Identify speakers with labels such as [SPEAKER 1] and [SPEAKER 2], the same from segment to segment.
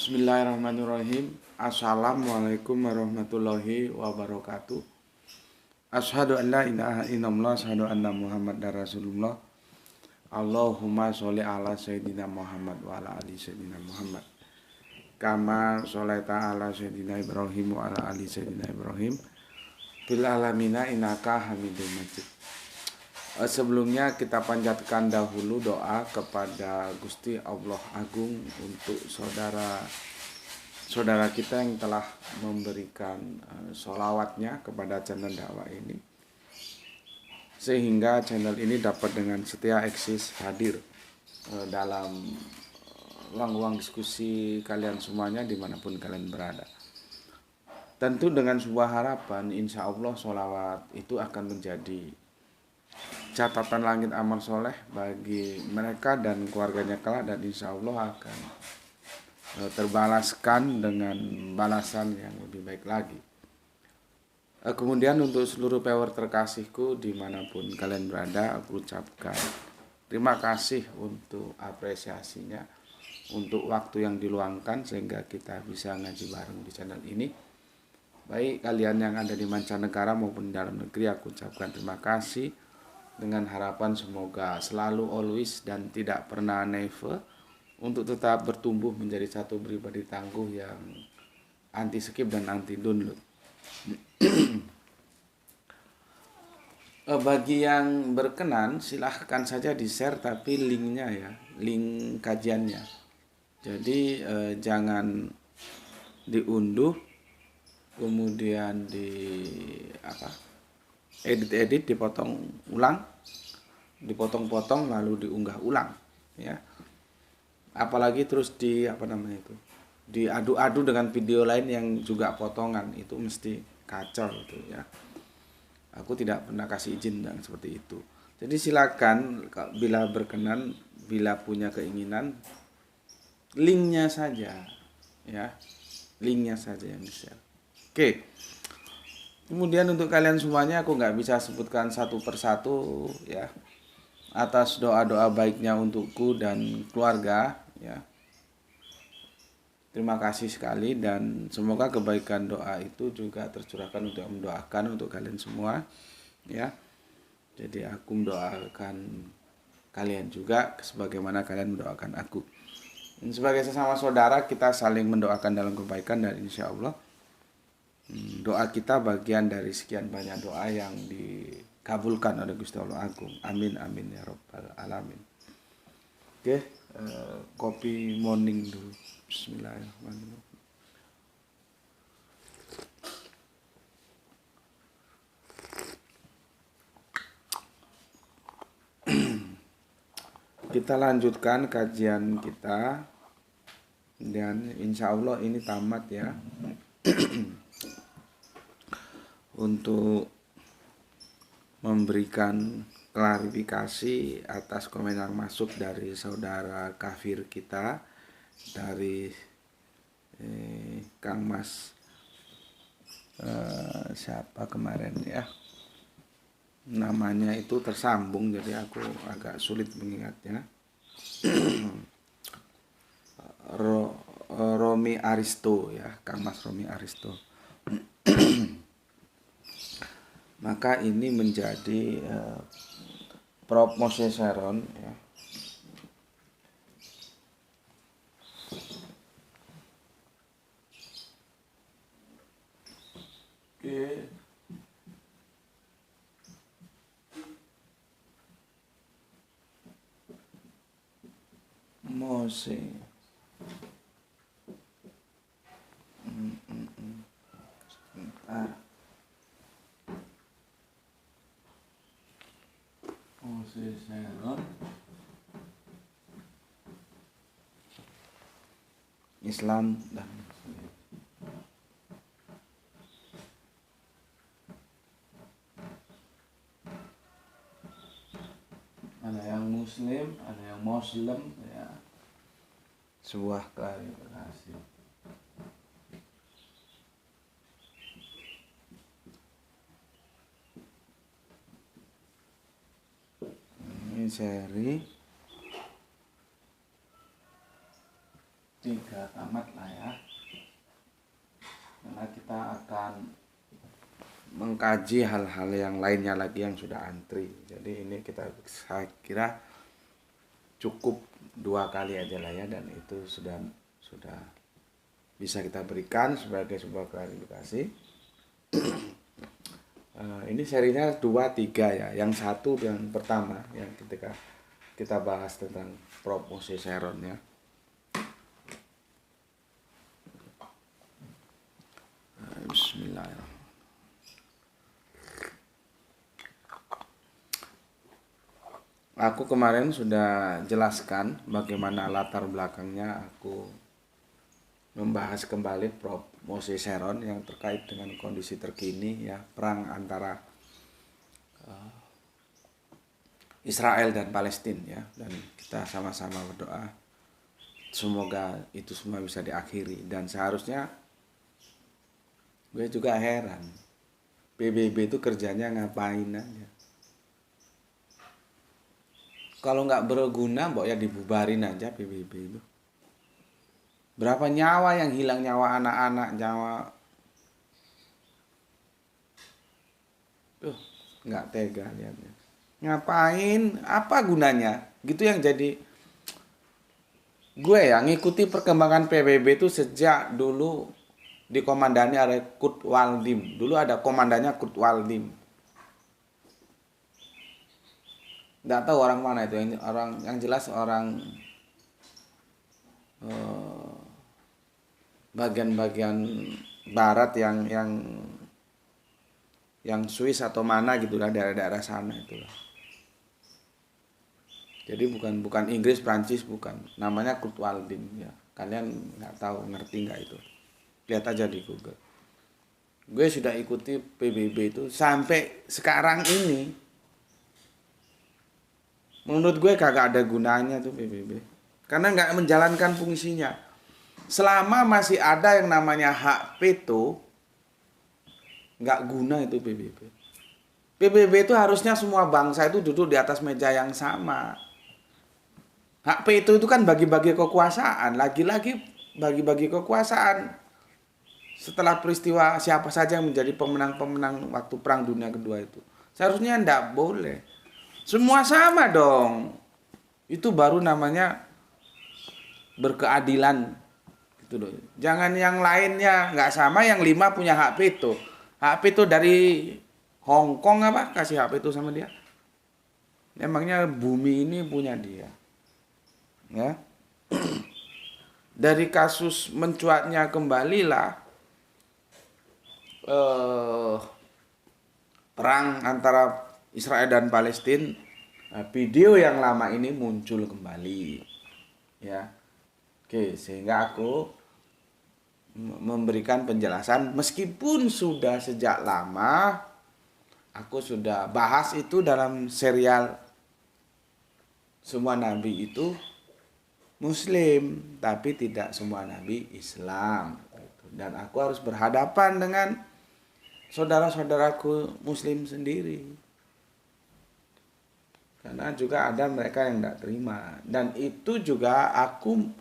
[SPEAKER 1] Bismillahirrahmanirrahim. Assalamualaikum warahmatullahi wabarakatuh. Asyhadu an la ilaha illallah, asyhadu anna Muhammadar Rasulullah. Allahumma sholli ala sayyidina Muhammad wa ala ali sayyidina Muhammad. Kama sholaita ala sayyidina Ibrahim wa ala ali sayyidina Ibrahim. Fil alamina innaka Hamidum Majid. Sebelumnya kita panjatkan dahulu doa kepada Gusti Allah Agung untuk saudara kita yang telah memberikan sholawatnya kepada channel dakwah ini, sehingga channel ini dapat dengan setia eksis hadir dalam ruang-ruang diskusi kalian semuanya dimanapun kalian berada. Tentu dengan sebuah harapan, insya Allah sholawat itu akan menjadi catatan langit amal soleh bagi mereka dan keluarganya kelak, dan insya Allah akan terbalaskan dengan balasan yang lebih baik lagi. Kemudian untuk seluruh viewer terkasihku dimanapun kalian berada, aku ucapkan terima kasih untuk apresiasinya, untuk waktu yang diluangkan sehingga kita bisa ngaji bareng di channel ini. Baik kalian yang ada di mancanegara maupun di dalam negeri, aku ucapkan terima kasih, dengan harapan semoga selalu always dan tidak pernah never untuk tetap bertumbuh menjadi satu pribadi tangguh yang anti skip dan anti download. Bagi yang berkenan silahkan saja di share, tapi linknya ya, link kajiannya. Jadi jangan diunduh kemudian edit dipotong ulang, dipotong-potong lalu diunggah ulang ya. Apalagi terus diadu-adu dengan video lain yang juga potongan, itu mesti kacau itu ya. Aku tidak pernah kasih izin yang seperti itu. Jadi silakan bila berkenan, bila punya keinginan, linknya saja ya, linknya saja yang di-share. Oke. Kemudian untuk kalian semuanya aku nggak bisa sebutkan satu persatu ya, atas doa-doa baiknya untukku dan keluarga ya. Terima kasih sekali, dan semoga kebaikan doa itu juga tercurahkan untuk mendoakan untuk kalian semua ya. Jadi aku mendoakan kalian juga sebagaimana kalian mendoakan aku. Dan sebagai sesama saudara kita saling mendoakan dalam kebaikan, dan insya Allah doa kita bagian dari sekian banyak doa yang dikabulkan oleh Gusti Allah Agung. Amin amin ya rabbal alamin. Oke, kopi morning dulu. Bismillahirrahmanirrahim. Kita lanjutkan kajian kita, dan insya Allah ini tamat ya. Untuk memberikan klarifikasi atas komen yang masuk dari saudara kafir kita, dari Kang Mas siapa kemarin ya, namanya itu tersambung jadi aku agak sulit mengingatnya. Romi Aristo ya, Kang Mas Romi Aristo. Maka ini menjadi Prof. Moshe Sharon ya. Oke. Moshe. Moshe Sharon. Islam dan Muslim. Ada yang Muslim, ada yang Muslim ya. Sebuah klarifikasi. Ini seri 3 tamat lah ya, karena kita akan mengkaji hal-hal yang lainnya lagi yang sudah antri. Jadi ini saya kira cukup 2 kali aja lah ya, dan itu sudah bisa kita berikan sebagai sebuah klarifikasi. Ini serinya 2, 3 ya. Yang satu yang pertama yang ketika kita bahas tentang Prof. Moses Sharon ya. Bismillahirrahmanirrahim. Aku kemarin sudah jelaskan bagaimana latar belakangnya aku membahas kembali Prof. Moses Sharon yang terkait dengan kondisi terkini ya, perang antara Israel dan Palestina ya, dan kita sama-sama berdoa semoga itu semua bisa diakhiri. Dan seharusnya gue juga heran, PBB itu kerjanya ngapain aja? Kalau nggak berguna, mbok ya dibubarin aja PBB itu. Berapa nyawa yang hilang, nyawa anak-anak, nyawa... nggak tega lihatnya. Ngapain? Apa gunanya? Gitu yang jadi... Gue ya ngikuti perkembangan PBB itu sejak dulu dikomandani oleh Kurt Waldheim. Dulu ada komandannya Kurt Waldheim. Nggak tahu orang mana itu, orang yang jelas orang bagian-bagian barat yang Swiss atau mana gitulah, daerah-daerah sana itulah. Jadi bukan Inggris, Prancis, bukan. Namanya Kurt Waldheim ya. Kalian nggak tahu, ngerti nggak itu? Lihat aja di Google. Gue sudah ikuti PBB itu sampai sekarang ini. Menurut gue kagak ada gunanya tuh PBB. Karena nggak menjalankan fungsinya. Selama masih ada yang namanya hak veto, nggak guna itu PBB. PBB itu harusnya semua bangsa itu duduk di atas meja yang sama. Hak veto itu kan bagi-bagi kekuasaan. Lagi-lagi bagi-bagi kekuasaan. Setelah peristiwa siapa saja yang menjadi pemenang-pemenang waktu Perang Dunia Kedua itu. Seharusnya nggak boleh. Semua sama dong. Itu baru namanya berkeadilan. Gitu loh. Jangan yang lainnya nggak sama, yang 5 punya hak veto. Hak veto dari Hong Kong apa? Kasih hak veto sama dia. Emangnya bumi ini punya dia. Ya. Dari kasus mencuatnya kembalilah perang antara Israel dan Palestina, video yang lama ini muncul kembali, ya. Oke, sehingga aku memberikan penjelasan meskipun sudah sejak lama aku sudah bahas itu dalam serial Semua Nabi itu Muslim, tapi tidak semua Nabi Islam. Dan aku harus berhadapan dengan saudara-saudaraku Muslim sendiri. Karena juga ada mereka yang tidak terima. Dan itu juga aku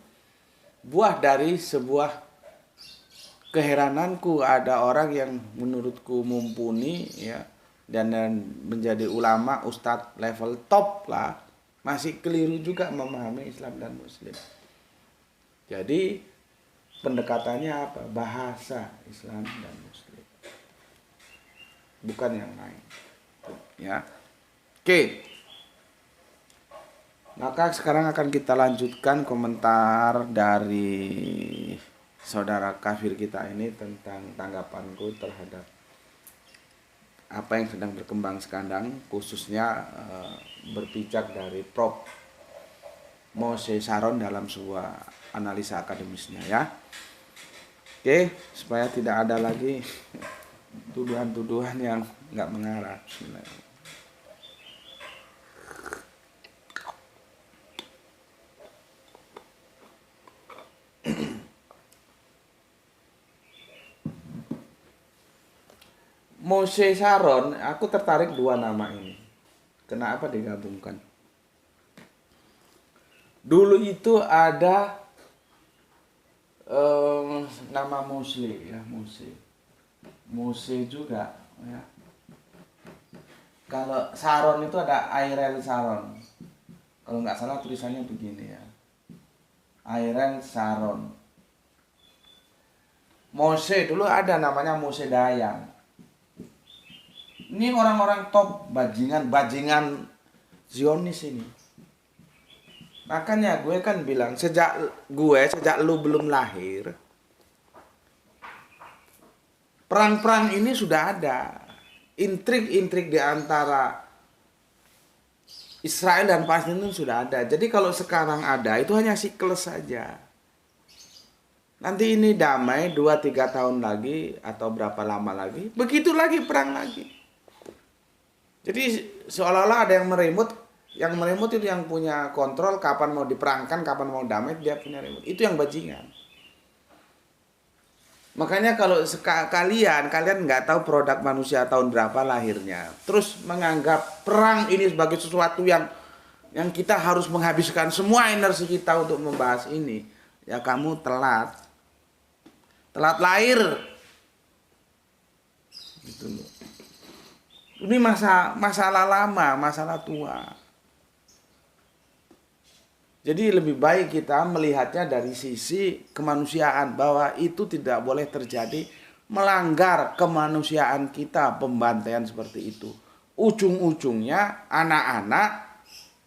[SPEAKER 1] buah dari sebuah keherananku. Ada orang yang menurutku mumpuni ya, dan menjadi ulama, ustadz level top lah, masih keliru juga memahami Islam dan Muslim. Jadi pendekatannya apa? Bahasa Islam dan Muslim, bukan yang lain. Ya, oke. Maka sekarang akan kita lanjutkan komentar dari saudara kafir kita ini tentang tanggapanku terhadap apa yang sedang berkembang sekarang, khususnya berpijak dari Prof. Moses Sharon dalam sebuah analisa akademisnya ya. Oke, supaya tidak ada lagi tuduhan-tuduhan yang nggak mengarah. Moses Sharon, aku tertarik 2 nama ini. Kenapa digabungkan? Dulu itu ada nama Mose ya, Mose juga ya. Kalau Saron itu ada Airel Saron. Kalau nggak salah tulisannya begini ya. Airel Saron. Mose dulu ada namanya Mose Dayan. Ini orang-orang top bajingan Zionis ini. Makanya gue kan bilang sejak lu belum lahir, perang-perang ini sudah ada. Intrik-intrik di antara Israel dan Palestina sudah ada. Jadi kalau sekarang ada, itu hanya siklus saja. Nanti ini damai 2-3 tahun lagi atau berapa lama lagi, begitu lagi perang lagi. Jadi seolah-olah ada yang meremut. Yang meremut itu yang punya kontrol kapan mau diperangkan, kapan mau damai, dia punya remote. Itu yang bajingan. Makanya kalau kalian nggak tahu produk manusia tahun berapa lahirnya, terus menganggap perang ini sebagai sesuatu yang kita harus menghabiskan semua energi kita untuk membahas ini, ya kamu telat lahir. Gitu loh. Ini masalah lama, masalah tua. Jadi lebih baik kita melihatnya dari sisi kemanusiaan, bahwa itu tidak boleh terjadi, melanggar kemanusiaan kita pembantaian seperti itu. Ujung-ujungnya anak-anak,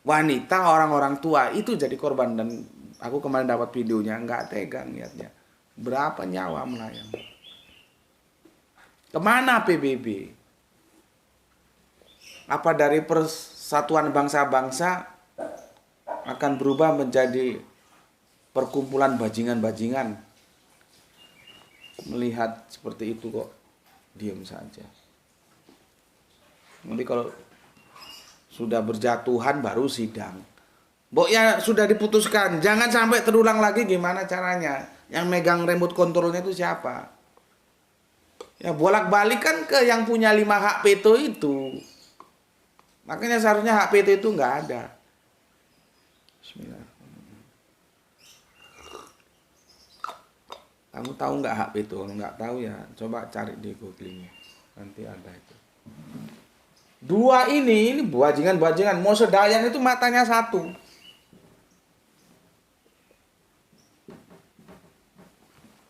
[SPEAKER 1] wanita, orang-orang tua itu jadi korban. Dan aku kemarin dapat videonya, nggak tega lihatnya. Berapa nyawa melayang. Kemana PBB? Apa dari Persatuan Bangsa-Bangsa akan berubah menjadi perkumpulan bajingan-bajingan? Melihat seperti itu kok diam saja. Nanti kalau sudah berjatuhan baru sidang. Ya sudah diputuskan, jangan sampai terulang lagi, gimana caranya? Yang megang remote kontrolnya itu siapa? Ya bolak-balik kan ke yang punya 5 hak veto itu. Makanya seharusnya hak veto itu nggak ada. Bismillah. Kamu tahu nggak hak veto? Kalau nggak tahu ya coba cari di Google-nya. Nanti ada itu. Dua ini bajingan-bajingan. Mose Dayan itu matanya satu.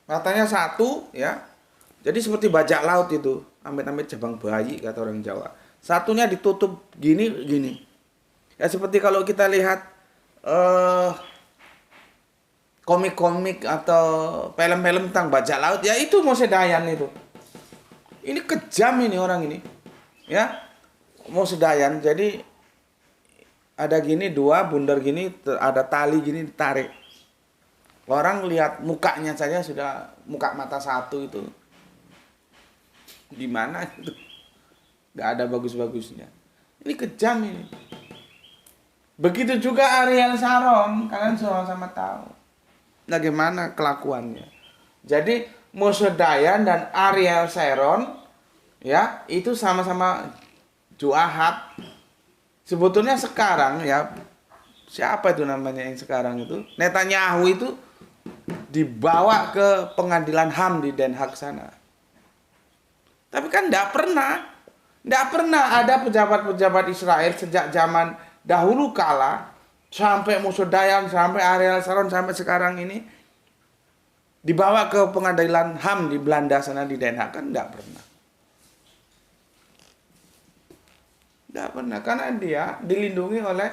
[SPEAKER 1] Matanya satu ya. Jadi seperti bajak laut itu. Amit-amit jabang bayi kata orang Jawa. Satunya ditutup gini. Ya seperti kalau kita lihat komik-komik atau film-film tentang bajak laut, ya itu Mose Dayan itu. Ini kejam ini orang ini. Ya. Mose Dayan, jadi ada gini dua bundar gini, ada tali gini ditarik. Orang lihat mukanya saja sudah muka mata satu itu. Di mana itu? Gak ada bagus-bagusnya. Ini kejam ini. Begitu juga Ariel Sharon, kalian sama-sama tahu bagaimana kelakuannya. Jadi Mose Dayan dan Ariel Sharon ya, itu sama-sama juahat. Sebetulnya sekarang ya, siapa itu namanya yang sekarang itu? Netanyahu itu dibawa ke pengadilan HAM di Den Haag sana. Tapi kan enggak pernah ada pejabat-pejabat Israel sejak zaman dahulu kala sampai Mose Dayan, sampai Ariel Sharon, sampai sekarang ini dibawa ke pengadilan HAM di Belanda sana di Den Haag, kan enggak pernah. Enggak pernah, karena dia dilindungi oleh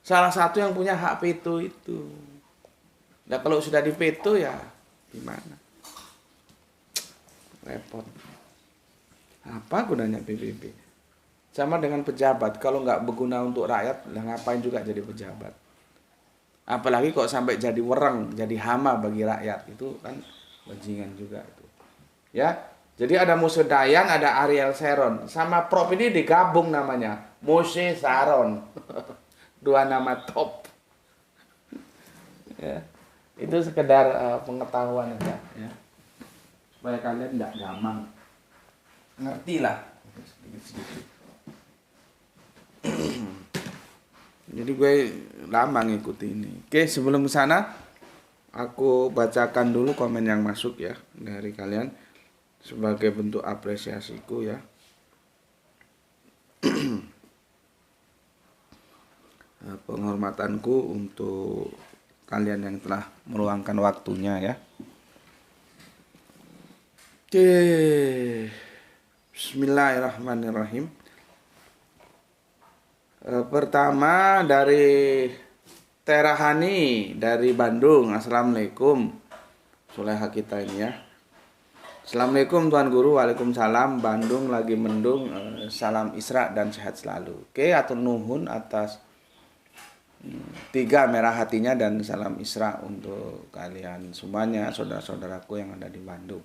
[SPEAKER 1] salah satu yang punya hak veto itu. Nah kalau sudah di veto ya gimana? Repot. Apa gunanya PBB? Sama dengan pejabat, kalau nggak berguna untuk rakyat, lah ngapain juga jadi pejabat? Apalagi kok sampai jadi wereng, jadi hama bagi rakyat, itu kan bajingan juga itu. Ya, jadi ada Mose Dayan, ada Ariel Sharon, sama Prof ini digabung namanya Mose Sharon, dua nama top. Ya, itu sekedar pengetahuan aja, ya. Supaya kalian nggak gampang ngerti lah sedikit-sedikit. Jadi gue lama ngikuti ini. Oke, sebelum ke sana aku bacakan dulu komen yang masuk ya dari kalian sebagai bentuk apresiasiku ya. Penghormatanku untuk kalian yang telah meluangkan waktunya ya. Oke, bismillahirrahmanirrahim. Pertama dari Terahani dari Bandung. Assalamualaikum. Soleha kita ini ya. Assalamualaikum Tuan Guru. Waalaikumsalam. Bandung lagi mendung. Salam Isra dan sehat selalu. Oke, atur nuhun atas 3 merah hatinya dan salam Isra untuk kalian semuanya, saudara-saudaraku yang ada di Bandung.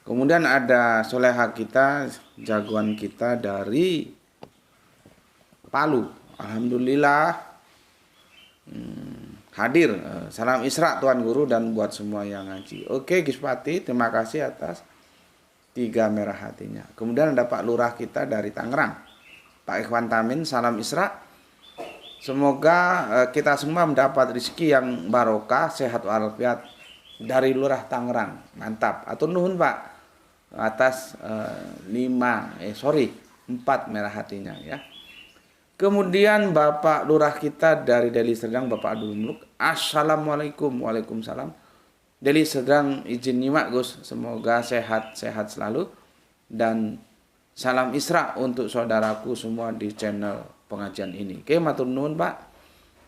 [SPEAKER 1] Kemudian ada soleha kita, jagoan kita dari Palu. Alhamdulillah hadir. Salam Isra Tuan Guru dan buat semua yang ngaji. Oke Gispati, terima kasih atas 3 merah hatinya. Kemudian ada Pak Lurah kita dari Tangerang, Pak Ikhwan Tamin. Salam Isra. Semoga kita semua mendapat rezeki yang barokah, sehat walafiat dari Lurah Tangerang. Mantap. Atur nuhun Pak atas 4 merah hatinya ya. Kemudian Bapak Lurah kita dari Deli Serdang, Bapak Abdul Muluk. Assalamualaikum. Waalaikumsalam. Deli Serdang izin nyimak Gus. Semoga sehat-sehat selalu. Dan salam Isra untuk saudaraku semua di channel pengajian ini. Oke, matur nuwun Pak.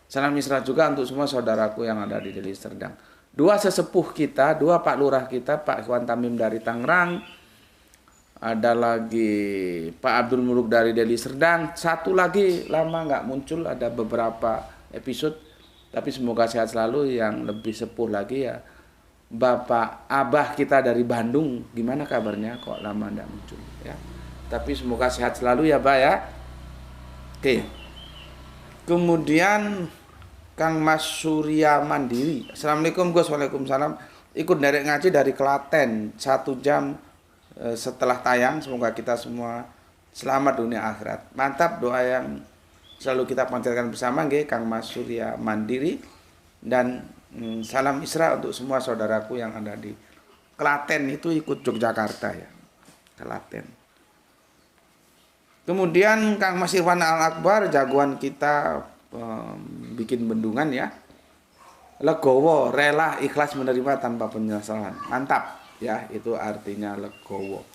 [SPEAKER 1] Salam Isra juga untuk semua saudaraku yang ada di Deli Serdang. 2 sesepuh kita, 2 Pak Lurah kita, Pak Ikhwan Tamim dari Tangerang. Ada lagi Pak Abdul Muluk dari Deli Serdang. 1 lagi lama nggak muncul, ada beberapa episode. Tapi semoga sehat selalu. Yang lebih sepuh lagi ya Bapak Abah kita dari Bandung. Gimana kabarnya kok lama nggak muncul ya. Tapi semoga sehat selalu ya Pak ya. Oke. Kemudian Kang Mas Surya Mandiri. Assalamualaikum Gus. Waalaikumsalam. Ikut derek ngaji dari Klaten 1 jam setelah tayang. Semoga kita semua selamat dunia akhirat. Mantap, doa yang selalu kita panjatkan bersama nggih Kang Mas Surya Mandiri. Dan salam Isra untuk semua saudaraku yang ada di Klaten, itu ikut Yogyakarta ya. Klaten. Kemudian Kang Mas Irwan Al Akbar, jagoan kita bikin bendungan ya. Legowo, rela ikhlas menerima tanpa penyesalan. Mantap. Ya, itu artinya legowo.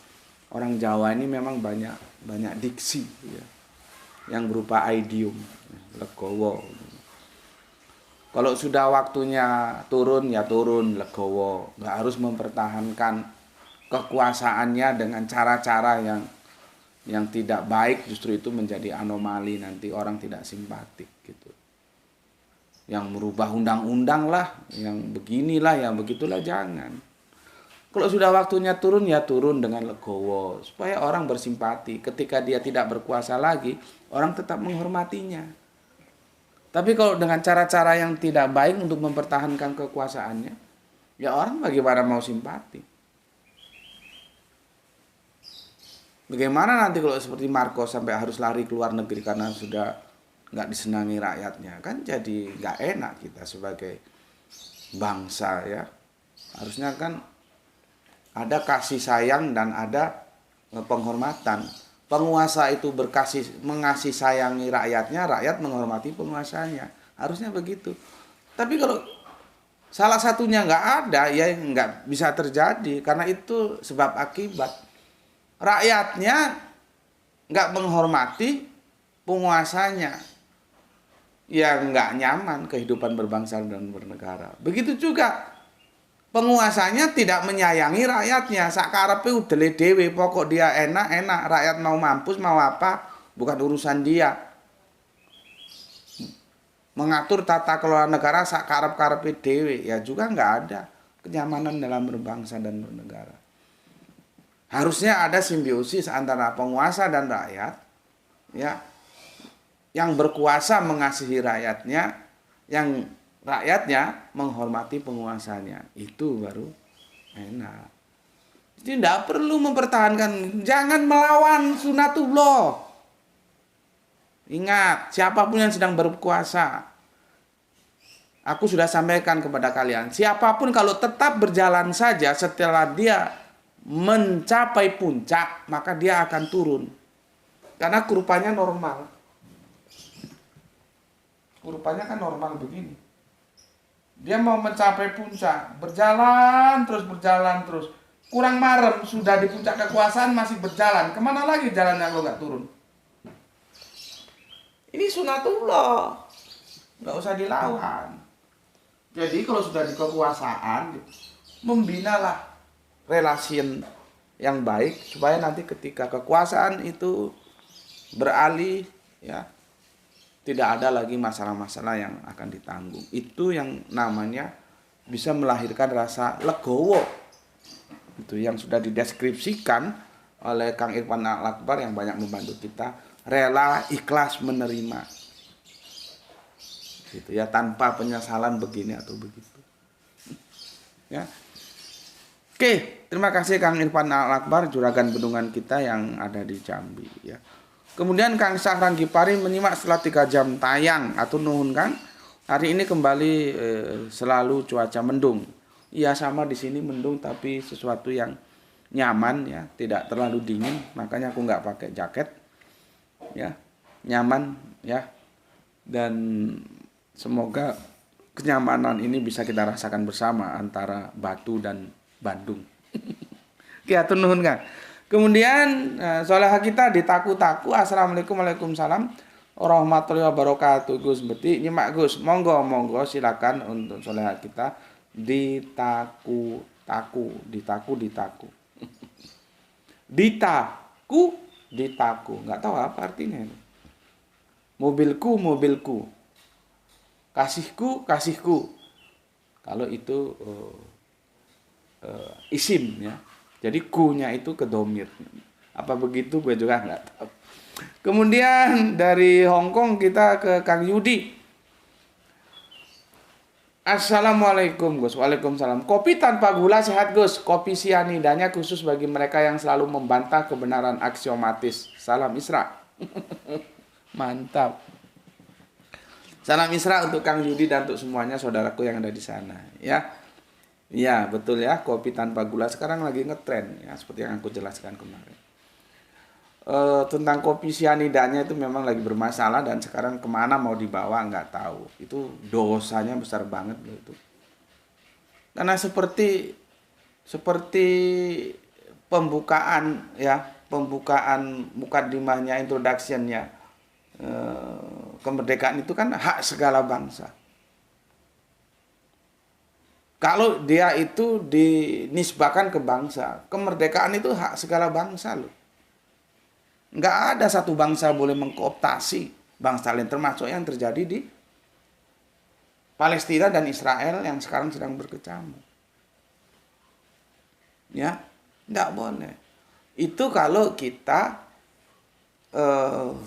[SPEAKER 1] Orang Jawa ini memang banyak diksi ya, yang berupa idiom. Legowo. Kalau sudah waktunya turun ya turun, legowo. Nggak harus mempertahankan kekuasaannya dengan cara-cara yang tidak baik. Justru itu menjadi anomali, nanti orang tidak simpatik gitu. Yang merubah undang-undang lah, yang beginilah, yang begitulah, jangan. Kalau sudah waktunya turun ya turun dengan legowo, supaya orang bersimpati. Ketika dia tidak berkuasa lagi, orang tetap menghormatinya. Tapi kalau dengan cara-cara yang tidak baik untuk mempertahankan kekuasaannya, ya orang bagaimana mau simpati? Bagaimana nanti kalau seperti Marcos sampai harus lari ke luar negeri karena sudah nggak disenangi rakyatnya? Kan jadi nggak enak kita sebagai bangsa ya. Harusnya kan ada kasih sayang dan ada penghormatan. Penguasa itu mengasihi sayangi rakyatnya, rakyat menghormati penguasanya. Harusnya begitu. Tapi kalau salah satunya nggak ada, ya nggak bisa terjadi. Karena itu sebab akibat. Rakyatnya nggak menghormati penguasanya. Ya nggak nyaman kehidupan berbangsa dan bernegara. Begitu juga penguasanya tidak menyayangi rakyatnya. Sakarepe udele dhewe, pokok dia enak-enak, rakyat mau mampus mau apa bukan urusan dia. Mengatur tata kelola negara sakarep-karepe dhewe, ya juga nggak ada kenyamanan dalam berbangsa dan bernegara. Harusnya ada simbiosis antara penguasa dan rakyat, ya. Yang berkuasa mengasihi rakyatnya, yang rakyatnya menghormati penguasanya. Itu baru enak. Jadi tidak perlu mempertahankan, jangan melawan sunatullah. Ingat, siapapun yang sedang berkuasa, Aku sudah sampaikan kepada kalian, siapapun kalau tetap berjalan saja setelah dia mencapai puncak, maka dia akan turun. Karena kurvanya normal. Kurvanya kan normal begini. Dia mau mencapai puncak, berjalan terus. Kurang marem, sudah di puncak kekuasaan masih berjalan. Kemana lagi jalannya kalau nggak turun? Ini sunatullah, nggak usah dilawan. Jadi kalau sudah di kekuasaan, membinalah relasi yang baik supaya nanti ketika kekuasaan itu beralih, ya tidak ada lagi masalah-masalah yang akan ditanggung. Itu yang namanya bisa melahirkan rasa legowo. Itu yang sudah dideskripsikan oleh Kang Irfan Al-Akbar yang banyak membantu kita, rela ikhlas menerima. Gitu ya, tanpa penyesalan begini atau begitu. Ya. Oke, terima kasih Kang Irfan Al-Akbar, juragan bendungan kita yang ada di Jambi ya. Kemudian Kang Syahran Gipari menyimak setelah 3 jam tayang. Atau nuhun Kang, hari ini kembali selalu cuaca mendung. Iya, sama di sini mendung tapi sesuatu yang nyaman ya, tidak terlalu dingin, makanya aku nggak pakai jaket ya, nyaman ya. Dan semoga kenyamanan ini bisa kita rasakan bersama antara Batu dan Bandung. Ya, nuhun Kang. Kemudian solehah kita di Taku-Taku. Assalamualaikum, waalaikumsalam warahmatullahi wabarakatuh. Gus Beti, nyimak Gus. Monggo silakan untuk solehah kita di Taku-Taku. Di Taku. Nggak tahu apa artinya ini. Mobilku. Kasihku. Kalau itu isim ya. Jadi ku-nya itu kedomir. Apa begitu gue juga nggak tahu. Kemudian dari Hong Kong kita ke Kang Yudi. Assalamualaikum Gus. Waalaikumsalam. Kopi tanpa gula sehat Gus. Kopi sianidanya khusus bagi mereka yang selalu membantah kebenaran aksiomatis. Salam Isra. Mantap. Salam Isra untuk Kang Yudi dan untuk semuanya saudaraku yang ada di sana ya. Iya betul ya, kopi tanpa gula sekarang lagi ngetren ya, seperti yang aku jelaskan kemarin. Tentang kopi sianidanya itu memang lagi bermasalah dan sekarang kemana mau dibawa nggak tahu. Itu dosanya besar banget loh itu. Karena seperti pembukaan mukadimahnya, introduction-nya, kemerdekaan itu kan hak segala bangsa. Kalau dia itu dinisbahkan ke bangsa, kemerdekaan itu hak segala bangsa loh. Nggak ada satu bangsa boleh mengkooptasi bangsa lain, termasuk yang terjadi di Palestina dan Israel yang sekarang sedang berkecamuk. Ya, nggak boleh. Itu kalau kita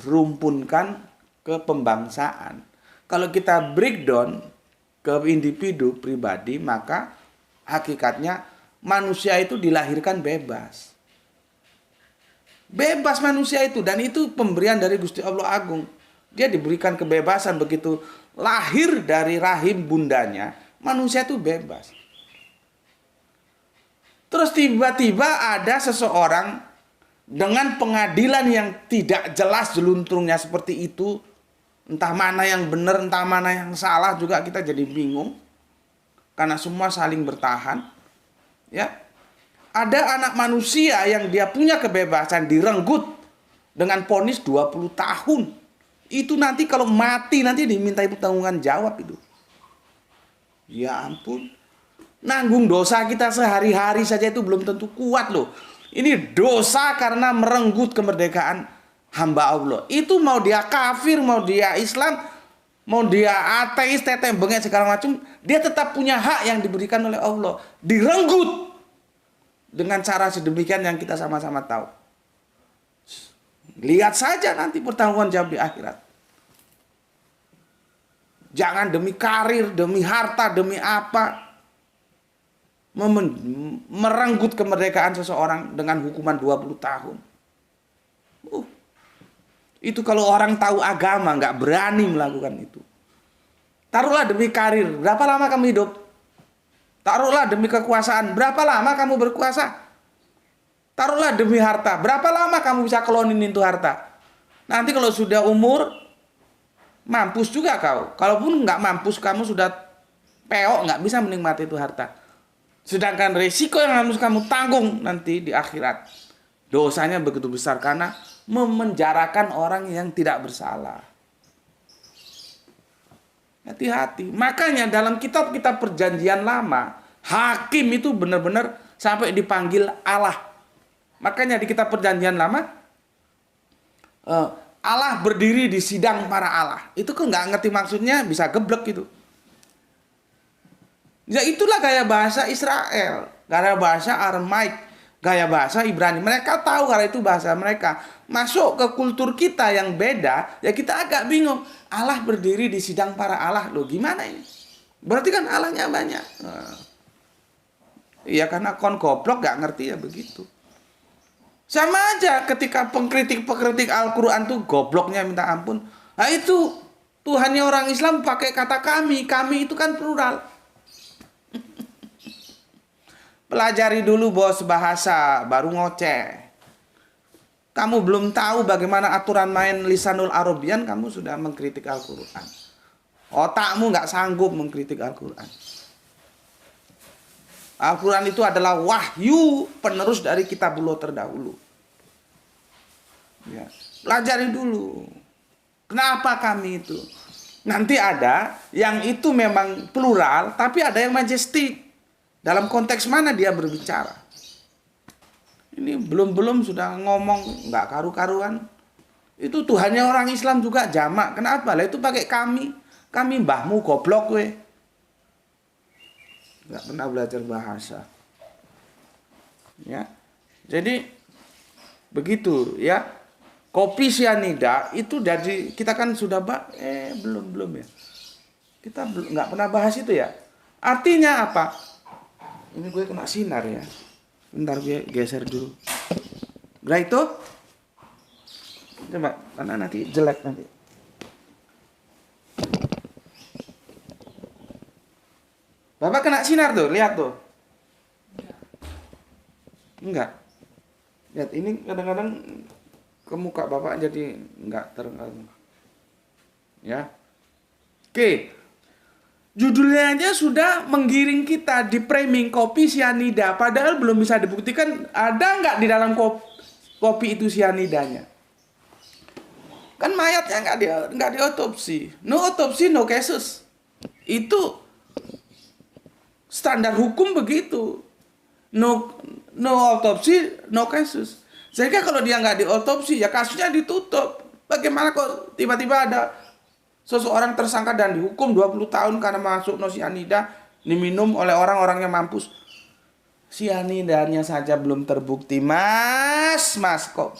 [SPEAKER 1] rumpunkan ke pembangsaan. Kalau kita breakdown ke individu pribadi, maka hakikatnya manusia itu dilahirkan bebas. Bebas manusia itu, dan itu pemberian dari Gusti Allah Agung. Dia diberikan kebebasan begitu lahir dari rahim bundanya, manusia itu bebas. Terus tiba-tiba ada seseorang dengan pengadilan yang tidak jelas jeluntrungnya seperti itu, entah mana yang benar, entah mana yang salah, juga kita jadi bingung. Karena semua saling bertahan. Ya. Ada anak manusia yang dia punya kebebasan direnggut dengan vonis 20 tahun. Itu nanti kalau mati nanti dimintai pertanggungjawaban jawab itu. Ya ampun. Nanggung dosa kita sehari-hari saja itu belum tentu kuat loh. Ini dosa karena merenggut kemerdekaan hamba Allah. Itu mau dia kafir, mau dia Islam, mau dia ateis, teteh bengek segala macam, dia tetap punya hak yang diberikan oleh Allah. Direnggut dengan cara sedemikian yang kita sama-sama tahu. Lihat saja nanti pertanggungjawaban di akhirat. Jangan demi karir, demi harta, demi apa, merenggut kemerdekaan seseorang dengan hukuman 20 tahun. Itu kalau orang tahu agama nggak berani melakukan itu. Taruhlah demi karir, berapa lama kamu hidup? Taruhlah demi kekuasaan, berapa lama kamu berkuasa? Taruhlah demi harta, berapa lama kamu bisa klonin itu harta? Nanti kalau sudah umur, mampus juga kau. Kalaupun nggak mampus, kamu sudah peok, nggak bisa menikmati itu harta. Sedangkan resiko yang harus kamu tanggung nanti di akhirat, dosanya begitu besar karena memenjarakan orang yang tidak bersalah. Hati-hati. Makanya dalam kitab-kitab perjanjian lama, hakim itu benar-benar sampai dipanggil Allah. Makanya di kitab perjanjian lama, Allah berdiri di sidang para Allah. Itu kok nggak ngerti maksudnya, bisa geblek gitu. Ya itulah gaya bahasa Israel, gaya bahasa Aramaik, gaya bahasa Ibrani. Mereka tahu kalau itu bahasa mereka. Masuk ke kultur kita yang beda, ya kita agak bingung. Allah berdiri di sidang para Allah. Loh gimana ini? Berarti kan Allahnya banyak. Iya karena kon goblok gak ngerti ya begitu. Sama aja ketika pengkritik-pengkritik Al-Quran tuh gobloknya minta ampun. Nah itu Tuhannya orang Islam pakai kata kami. Kami itu kan plural. Pelajari dulu bos bahasa, baru ngoceh. Kamu belum tahu bagaimana aturan main lisanul Arabian, kamu sudah mengkritik Al-Quran. Otakmu nggak sanggup mengkritik Al-Quran. Al-Quran itu adalah wahyu penerus dari kitabullah terdahulu. Ya, pelajari dulu. Kenapa kami itu? Nanti ada yang itu memang plural, tapi ada yang majestik. Dalam konteks mana dia berbicara? Ini belum sudah ngomong nggak karu-karuan. Itu Tuhannya orang Islam juga jamak. Kenapa? Lah itu pakai kami. Kami mbahmu goblok we. Nggak pernah belajar bahasa. Ya. Jadi begitu ya. Kopi sianida itu dari kita kan sudah belum ya. Kita nggak pernah bahas itu ya. Artinya apa? Ini gue kena sinar ya. Bentar gue geser dulu. Itu coba karena nanti jelek nanti. Bapak kena sinar tuh, lihat tuh. Enggak. Lihat ini kadang-kadang ke muka Bapak jadi enggak terang. Ya. Oke. Judulnya aja sudah menggiring kita di framing kopi sianida. Padahal belum bisa dibuktikan ada nggak di dalam kopi itu sianidanya. Kan mayatnya nggak diotopsi. No otopsi, no cases. Itu standar hukum begitu. No autopsi, no cases. Sehingga kalau dia nggak diotopsi, ya kasusnya ditutup. Bagaimana kok tiba-tiba ada seseorang tersangka dan dihukum 20 tahun karena masuk sianida diminum oleh orang-orang yang mampus. Sianidanya saja belum terbukti, mas kok.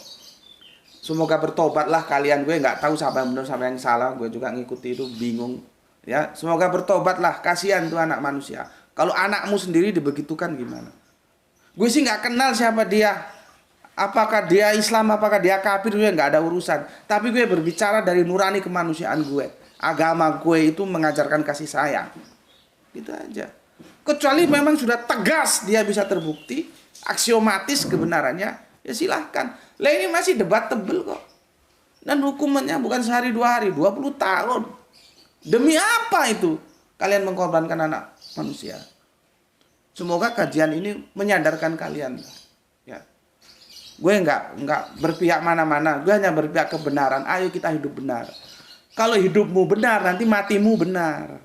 [SPEAKER 1] Semoga bertobatlah kalian. Gue nggak tahu siapa yang benar siapa yang salah. Gue juga ngikuti itu bingung. Ya, semoga bertobatlah. Kasihan tuh anak manusia. Kalau anakmu sendiri dibegitukan gimana? Gue sih nggak kenal siapa dia. Apakah dia Islam, apakah dia kafir, gue nggak ada urusan. Tapi gue berbicara dari nurani kemanusiaan gue. Agama gue itu mengajarkan kasih sayang. Gitu aja. Kecuali memang sudah tegas dia bisa terbukti, aksiomatis kebenarannya, ya silahkan. Lah ini masih debatable kok. Dan hukumannya bukan sehari 2 hari, 20 tahun. Demi apa itu kalian mengorbankan anak manusia? Semoga kajian ini menyadarkan kalian. Ya. Gue nggak berpihak mana-mana. Gue hanya berpihak kebenaran. Ayo kita hidup benar. Kalau hidupmu benar, nanti matimu benar.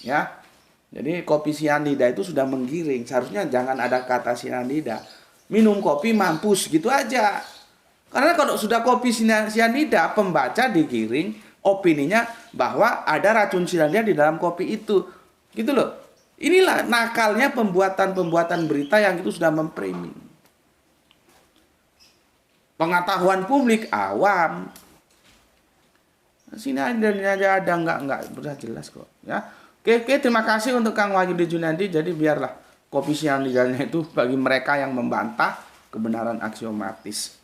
[SPEAKER 1] Ya. Jadi kopi sianida itu sudah menggiring. Seharusnya jangan ada kata sianida. Minum kopi mampus gitu aja. Karena kalau sudah kopi sianida, pembaca digiring opininya bahwa ada racun sianida di dalam kopi itu. Gitu loh. Inilah nakalnya pembuatan berita yang itu sudah memframing. Pengetahuan publik awam. Sini ada nggak sudah jelas kok. Ya, oke, terima kasih untuk Kang Wahyudi Junandi. Jadi biarlah kopi sianidanya itu bagi mereka yang membantah kebenaran aksiomatis.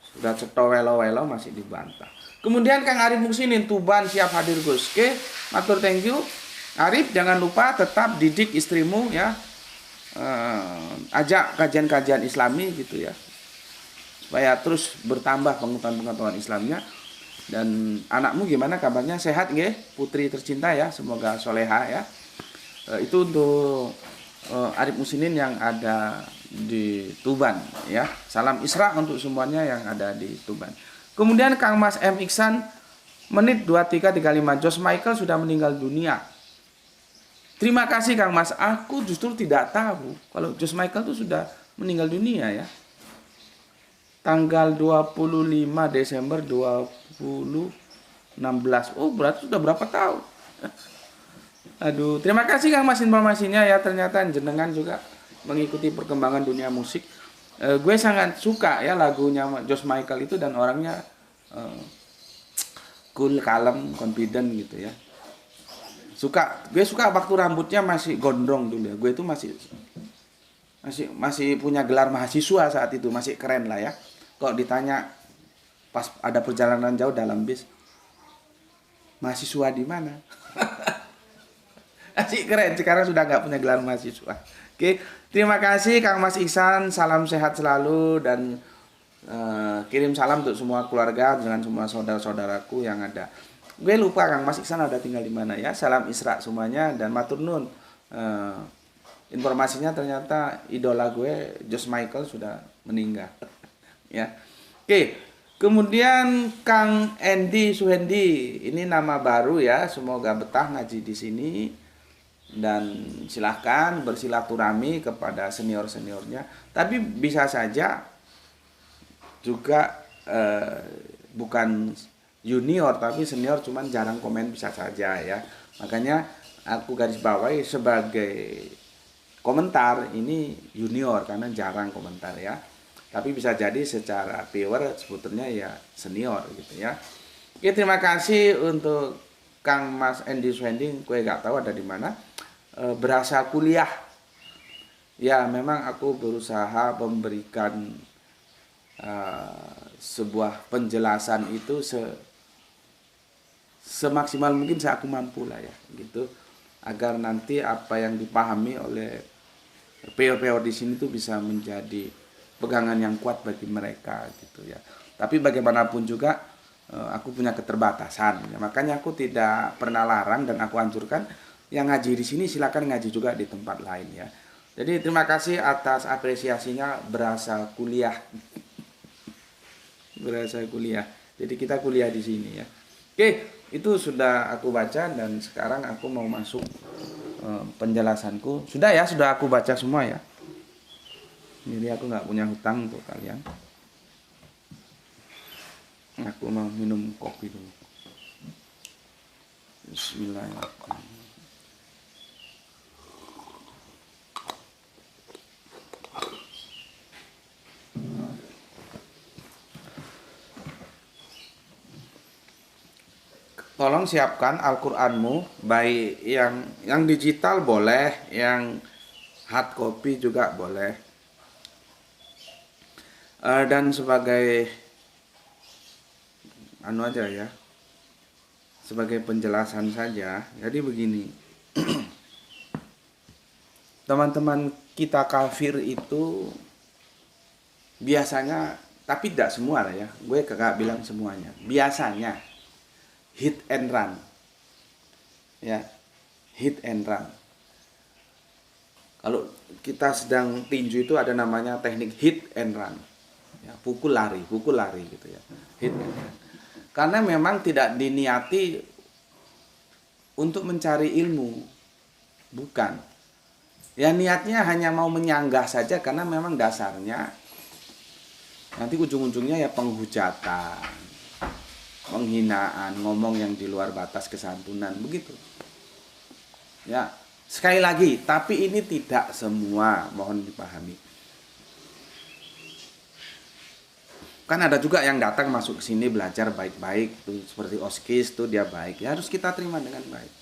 [SPEAKER 1] Sudah ceto welo masih dibantah. Kemudian Kang Arif Muksinin Tuban siap hadir Gus. Oke, matur thank you. Arif, jangan lupa tetap didik istrimu ya. Ajak kajian-kajian Islami gitu ya. Supaya terus bertambah pengetahuan Islamnya. Dan anakmu gimana kabarnya? Sehat nggih? Putri tercinta ya, semoga soleha ya. Itu untuk Arif Muksinin yang ada di Tuban ya. Salam Isra untuk semuanya yang ada di Tuban. Kemudian Kang Mas M Iksan menit 23.35 George Michael sudah meninggal dunia. Terima kasih Kang Mas, aku justru tidak tahu kalau George Michael itu sudah meninggal dunia ya. Tanggal 25 Desember 2016. Oh, berarti sudah berapa tahun? Aduh, terima kasih Kang Mas informasinya ya. Ternyata jenengan juga mengikuti perkembangan dunia musik. Gue sangat suka ya lagunya George Michael itu dan orangnya cool, kalem, confident gitu ya. Gue suka waktu rambutnya masih gondrong dulu ya. Gue itu masih punya gelar mahasiswa saat itu, masih keren lah ya. Kok ditanya pas ada perjalanan jauh dalam bis, mahasiswa di mana? Masih keren, sekarang sudah nggak punya gelar mahasiswa. Oke, terima kasih Kang Mas Iksan, salam sehat selalu dan kirim salam untuk semua keluarga dengan semua saudara-saudaraku yang ada. Gue lupa Kang Mas Iksan ada tinggal di mana ya. Salam Isra semuanya dan matur nun. Informasinya ternyata idola gue George Michael sudah meninggal. Ya. Oke. Kemudian Kang Endi Suhendi, ini nama baru ya. Semoga betah ngaji di sini dan silahkan bersilaturahmi kepada senior-seniornya. Tapi bisa saja juga bukan junior tapi senior, cuman jarang komen bisa saja ya. Makanya aku garis bawahi sebagai komentar ini junior karena jarang komentar ya. Tapi bisa jadi secara pure sebetulnya ya senior gitu ya. Oke, terima kasih untuk Kang Mas Endi Swending, gue gak tahu ada di mana. Berasa kuliah. Ya, memang aku berusaha memberikan sebuah penjelasan itu semaksimal mungkin saya aku mampu lah ya gitu, agar nanti apa yang dipahami oleh peor-peor di sini tuh bisa menjadi pegangan yang kuat bagi mereka gitu ya. Tapi bagaimanapun juga aku punya keterbatasan ya, makanya aku tidak pernah larang dan aku anjurkan yang ngaji di sini silakan ngaji juga di tempat lain ya. Jadi terima kasih atas apresiasinya, berasa kuliah. Berasa kuliah. Jadi kita kuliah di sini ya. Oke, itu sudah aku baca dan sekarang aku mau masuk penjelasanku. Sudah ya, sudah aku baca semua ya. Jadi aku nggak punya hutang untuk kalian. Aku mau minum kopi dulu. Bismillahirrahmanirrahim. Tolong siapkan Al-Qur'anmu, baik yang digital boleh, yang hard copy juga boleh. Dan sebagai aja ya, sebagai penjelasan saja. Jadi begini, teman-teman kita kafir itu biasanya, tapi tidak semua lah ya, gue kagak bilang semuanya, biasanya hit and run ya, hit and run. Kalau kita sedang tinju itu ada namanya teknik hit and run ya, pukul lari gitu ya, hit and run. Karena memang tidak diniati untuk mencari ilmu, bukan ya, niatnya hanya mau menyanggah saja, karena memang dasarnya nanti ujung-ujungnya ya penghujatan, penghinaan, ngomong yang di luar batas kesantunan, begitu. Ya, sekali lagi, tapi ini tidak semua, mohon dipahami. Kan ada juga yang datang masuk ke sini belajar baik-baik, tuh seperti Oskis tuh dia baik, ya harus kita terima dengan baik.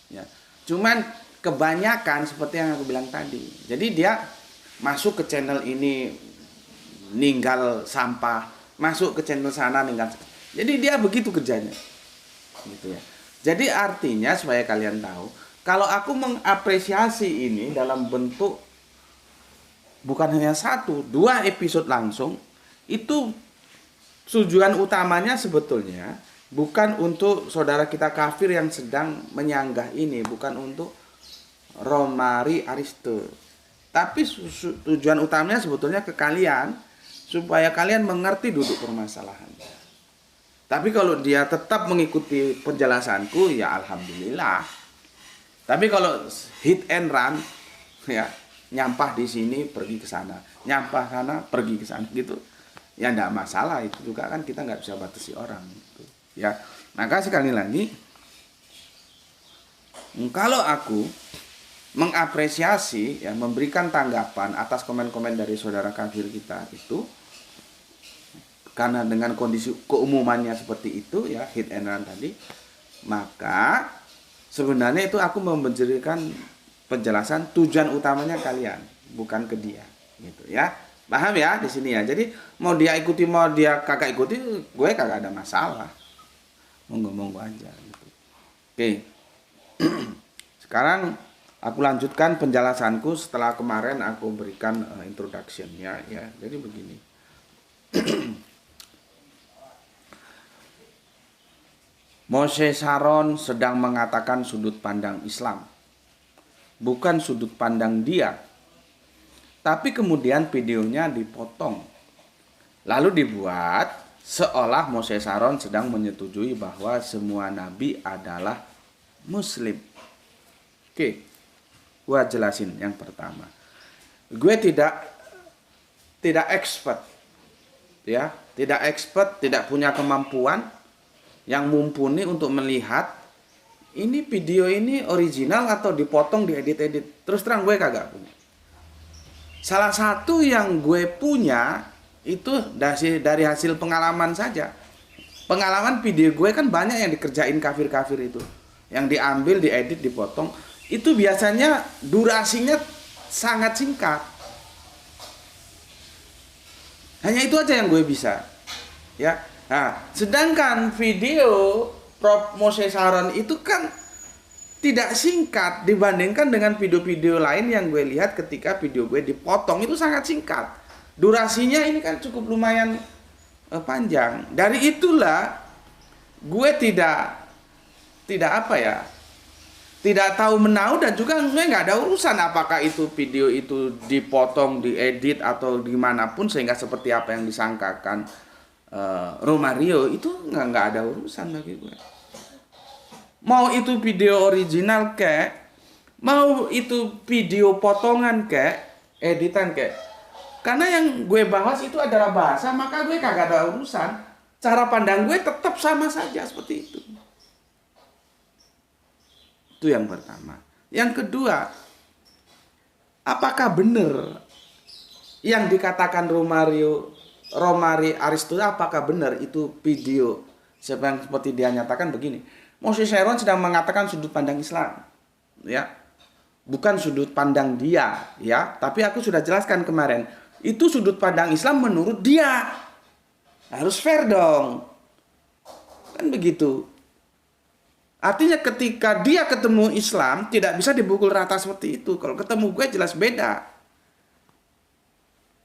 [SPEAKER 1] Ya, cuman kebanyakan seperti yang aku bilang tadi. Jadi dia masuk ke channel ini ninggal sampah, masuk ke channel sana ninggal. Jadi dia begitu kerjanya. Gitu ya. Jadi artinya supaya kalian tahu, kalau aku mengapresiasi ini dalam bentuk bukan hanya satu, 2 episode langsung, itu tujuan utamanya sebetulnya bukan untuk saudara kita kafir yang sedang menyanggah ini, bukan untuk Romari Aristo. Tapi tujuan utamanya sebetulnya ke kalian, supaya kalian mengerti duduk permasalahan. Tapi kalau dia tetap mengikuti penjelasanku, ya alhamdulillah. Tapi kalau hit and run, ya nyampah di sini pergi ke sana, nyampah sana pergi ke sana gitu, ya enggak masalah. Itu juga kan kita nggak bisa batasi orang gitu. Ya, maka sekali lagi, kalau aku mengapresiasi, ya memberikan tanggapan atas komen-komen dari saudara kafir kita itu, karena dengan kondisi keumumannya seperti itu ya, hit and run tadi, maka sebenarnya itu aku memberikan penjelasan tujuan utamanya kalian, bukan ke dia gitu ya. Paham ya di sini ya. Jadi mau dia ikuti mau dia kagak ikuti, gue kagak ada masalah. Monggo-monggo aja gitu. Oke. Sekarang aku lanjutkan penjelasanku setelah kemarin aku berikan introduction-nya ya. Jadi begini. Moshe Sharon sedang mengatakan sudut pandang Islam, bukan sudut pandang dia. Tapi kemudian videonya dipotong, lalu dibuat seolah Moshe Sharon sedang menyetujui bahwa semua nabi adalah Muslim. Oke, gua jelasin yang pertama. Gue tidak expert, ya, tidak expert, tidak punya kemampuan yang mumpuni untuk melihat ini video ini original atau dipotong, diedit-edit. Terus terang gue kagak punya. Salah satu yang gue punya itu dari hasil pengalaman saja. Pengalaman video gue kan banyak yang dikerjain kafir-kafir itu. Yang diambil, diedit, dipotong. Itu biasanya durasinya sangat singkat. Hanya itu aja yang gue bisa. Ya. Nah, sedangkan video Prof. Moshe Sharon itu kan tidak singkat dibandingkan dengan video-video lain yang gue lihat ketika video gue dipotong, itu sangat singkat. Durasinya ini kan cukup lumayan panjang. Dari itulah gue tidak apa ya, tidak tahu menau, dan juga gue nggak ada urusan apakah itu video itu dipotong, diedit atau dimanapun sehingga seperti apa yang disangkakan Romario, itu nggak ada urusan bagi gue. Mau itu video original kek, mau itu video potongan kek, editan kek. Karena yang gue bahas itu adalah bahasa, maka gue kagak ada urusan. Cara pandang gue tetap sama saja seperti itu. Itu yang pertama. Yang kedua, apakah benar yang dikatakan Romari Aristo, apakah benar itu video seperti dia nyatakan begini? Moshe Sharon sedang mengatakan sudut pandang Islam, ya, bukan sudut pandang dia, ya. Tapi aku sudah jelaskan kemarin, itu sudut pandang Islam menurut dia. Harus fair dong, kan begitu. Artinya ketika dia ketemu Islam tidak bisa dipukul rata seperti itu. Kalau ketemu gue jelas beda.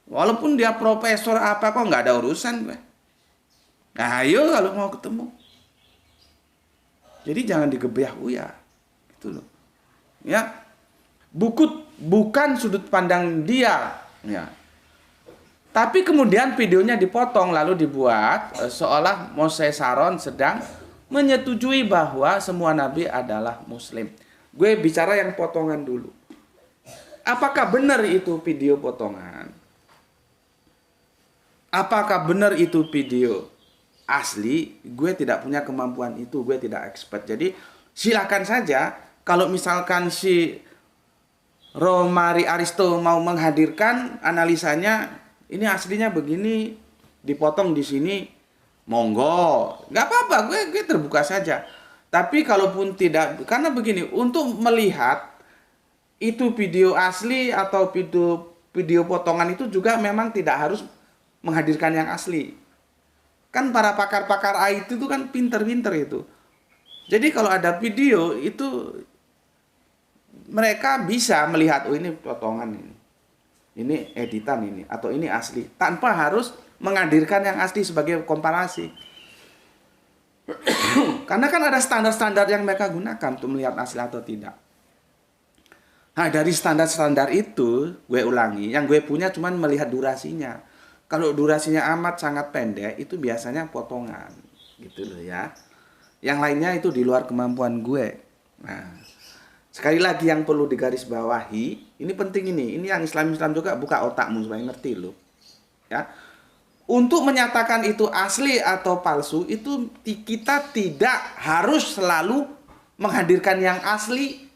[SPEAKER 1] Walaupun dia profesor apa, kok nggak ada urusan gue. Nah, ayo kalau mau ketemu. Jadi jangan digebyah uya, gitu loh. Ya, bukan sudut pandang dia, ya. Tapi kemudian videonya dipotong lalu dibuat seolah Moshe Sharon sedang menyetujui bahwa semua nabi adalah Muslim. Gue bicara yang potongan dulu. Apakah benar itu video potongan? Apakah benar itu video asli? Gue tidak punya kemampuan itu, gue tidak expert. Jadi silakan saja kalau misalkan si Romari Aristo mau menghadirkan analisanya, ini aslinya begini, dipotong di sini, monggo, nggak apa-apa, gue terbuka saja. Tapi kalaupun tidak, karena begini, untuk melihat itu video asli atau video potongan itu juga memang tidak harus menghadirkan yang asli. Kan para pakar-pakar IT itu kan pinter-pinter itu. Jadi kalau ada video itu mereka bisa melihat, oh ini potongan ini editan ini, atau ini asli, tanpa harus menghadirkan yang asli sebagai komparasi. Karena kan ada standar-standar yang mereka gunakan untuk melihat asli atau tidak. Nah, dari standar-standar itu, gue ulangi, yang gue punya cuman melihat durasinya. Kalau durasinya amat sangat pendek, itu biasanya potongan, gitu loh ya. Yang lainnya itu di luar kemampuan gue. Nah, sekali lagi yang perlu digarisbawahi, ini penting ini yang Islam juga buka otakmu supaya ngerti loh. Ya. Untuk menyatakan itu asli atau palsu, itu kita tidak harus selalu menghadirkan yang asli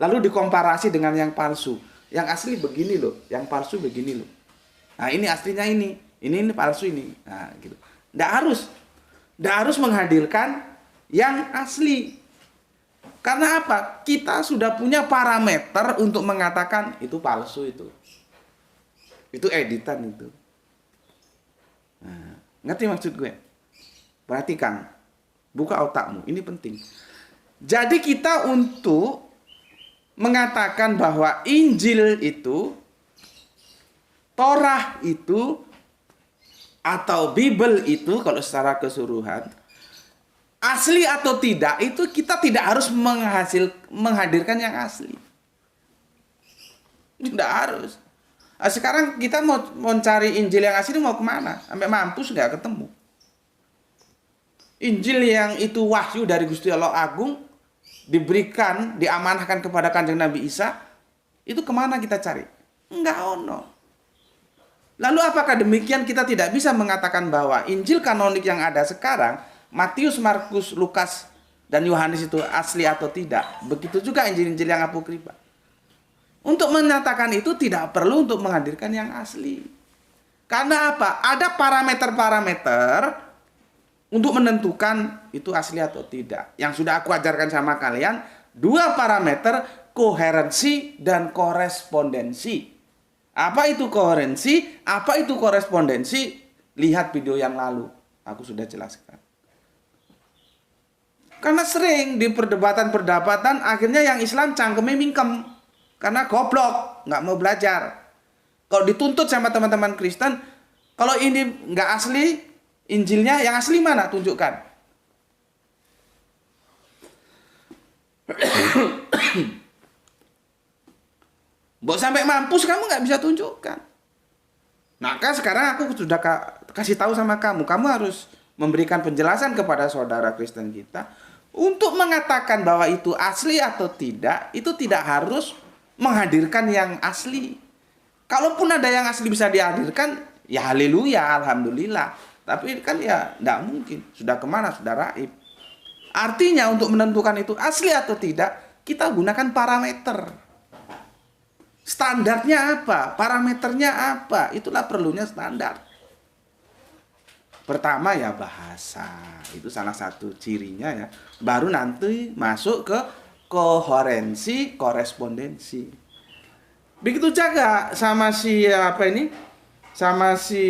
[SPEAKER 1] lalu dikomparasi dengan yang palsu. Yang asli begini loh, yang palsu begini loh. Nah, ini aslinya ini palsu ini. Nah, gitu. Nggak harus menghadirkan yang asli. Karena apa? Kita sudah punya parameter untuk mengatakan itu palsu itu. Itu editan itu. Nah, ngerti maksud gue? Perhatikan. Buka otakmu, ini penting. Jadi kita untuk mengatakan bahwa Injil itu, Torah itu, atau Bible itu kalau secara keseluruhan asli atau tidak, itu kita tidak harus menghadirkan yang asli. Tidak harus. Nah, sekarang kita mau mencari Injil yang asli mau kemana? Sampai mampus nggak ketemu. Injil yang itu wahyu dari Gusti Allah Agung, diberikan, diamanahkan kepada Kanjeng Nabi Isa, itu kemana kita cari? Enggak ono. Lalu apakah demikian kita tidak bisa mengatakan bahwa Injil kanonik yang ada sekarang, Matius, Markus, Lukas, dan Yohanes itu asli atau tidak? Begitu juga Injil-Injil yang apokrifa. Untuk menyatakan itu tidak perlu untuk menghadirkan yang asli. Karena apa? Ada parameter-parameter untuk menentukan itu asli atau tidak. Yang sudah aku ajarkan sama kalian, dua parameter, koherensi dan korespondensi. Apa itu koherensi? Apa itu korespondensi? Lihat video yang lalu. Aku sudah jelaskan. Karena sering di perdebatan-perdebatan, akhirnya yang Islam cangkemnya mingkem. Karena goblok, nggak mau belajar. Kalau dituntut sama teman-teman Kristen, kalau ini nggak asli, Injilnya yang asli mana? Tunjukkan. Mbok sampai mampus kamu nggak bisa tunjukkan. Maka sekarang aku sudah kasih tahu sama kamu harus memberikan penjelasan kepada saudara Kristen kita untuk mengatakan bahwa itu asli atau tidak. Itu tidak harus menghadirkan yang asli. Kalaupun ada yang asli bisa dihadirkan, ya haleluya, alhamdulillah. Tapi kan ya tidak mungkin. Sudah kemana? Sudah raib. Artinya untuk menentukan itu asli atau tidak, kita gunakan parameter. Standarnya apa? Parameternya apa? Itulah perlunya standar. Pertama ya bahasa. Itu salah satu cirinya ya. Baru nanti masuk ke koherensi, korespondensi. Begitu juga sama si apa ini? Sama si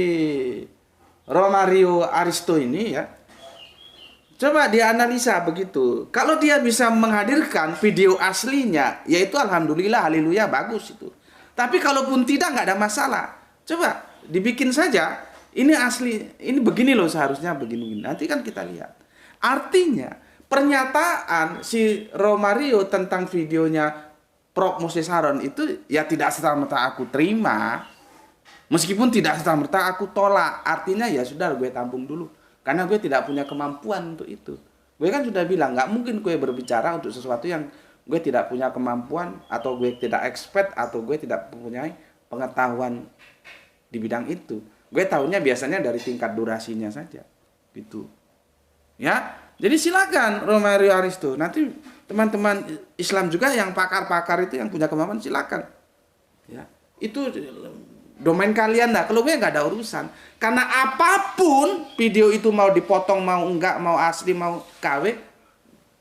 [SPEAKER 1] Romario Aristo ini ya. Coba dianalisa begitu. Kalau dia bisa menghadirkan video aslinya, yaitu alhamdulillah, haleluya, bagus itu. Tapi kalaupun tidak, nggak ada masalah. Coba dibikin saja. Ini asli, ini begini loh seharusnya begini. Nanti kan kita lihat. Artinya pernyataan si Romario tentang videonya Prof. Moses Haron itu ya tidak serta-merta aku terima. Meskipun tidak serta-merta aku tolak, artinya ya sudah gue tampung dulu. Karena gue tidak punya kemampuan untuk itu. Gue kan sudah bilang, nggak mungkin gue berbicara untuk sesuatu yang gue tidak punya kemampuan, atau gue tidak expert, atau gue tidak mempunyai pengetahuan di bidang itu. Gue tahunya biasanya dari tingkat durasinya saja. Gitu. Ya, jadi silakan Romario Aristo. Nanti teman-teman Islam juga yang pakar-pakar itu yang punya kemampuan silakan. Ya, itu domain kalian dah. Kalau gue nggak ada urusan. Karena apapun video itu mau dipotong, mau enggak, mau asli, mau KW,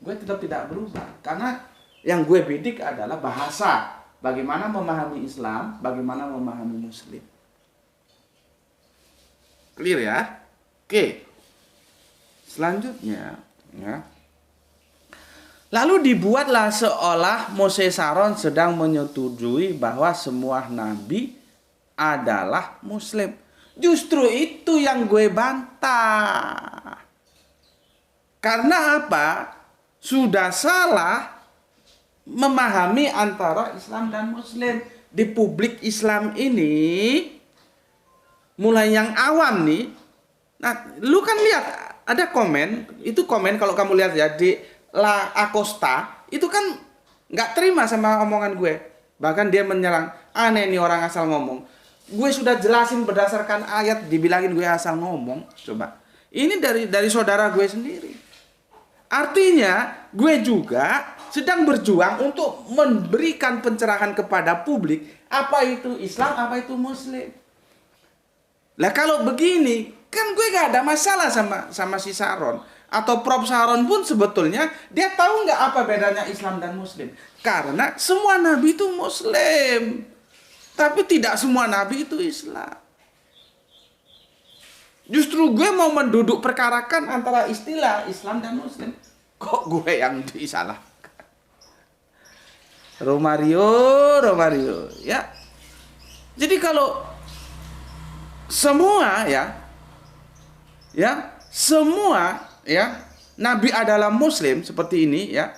[SPEAKER 1] gue tetap tidak berubah. Karena yang gue bidik adalah bahasa. Bagaimana memahami Islam, bagaimana memahami Muslim. Clear ya? Oke. Selanjutnya, ya. Lalu dibuatlah seolah Mose Saron sedang menyetujui bahwa semua nabi adalah Muslim. Justru itu yang gue bantah. Karena apa? Sudah salah memahami antara Islam dan Muslim. Di publik Islam ini, mulai yang awam nih, nah lu kan lihat ada komen, itu komen kalau kamu lihat ya di La Acosta, itu kan nggak terima sama omongan gue. Bahkan dia menyerang, aneh nih orang asal ngomong. Gue sudah jelasin berdasarkan ayat, dibilangin gue asal ngomong. Coba, ini dari saudara gue sendiri. Artinya, gue juga sedang berjuang untuk memberikan pencerahan kepada publik, apa itu Islam, apa itu Muslim. Lah kalau begini, kan gue gak ada masalah sama si Saron. Atau Prof. Saron pun sebetulnya dia tahu nggak apa bedanya Islam dan Muslim. Karena semua nabi itu Muslim. Tapi tidak semua nabi itu Islam. Justru gue mau menduduk perkarakan antara istilah Islam dan Muslim. Kok gue yang disalahkan? Romario, ya. Jadi kalau semua semua nabi adalah Muslim seperti ini ya.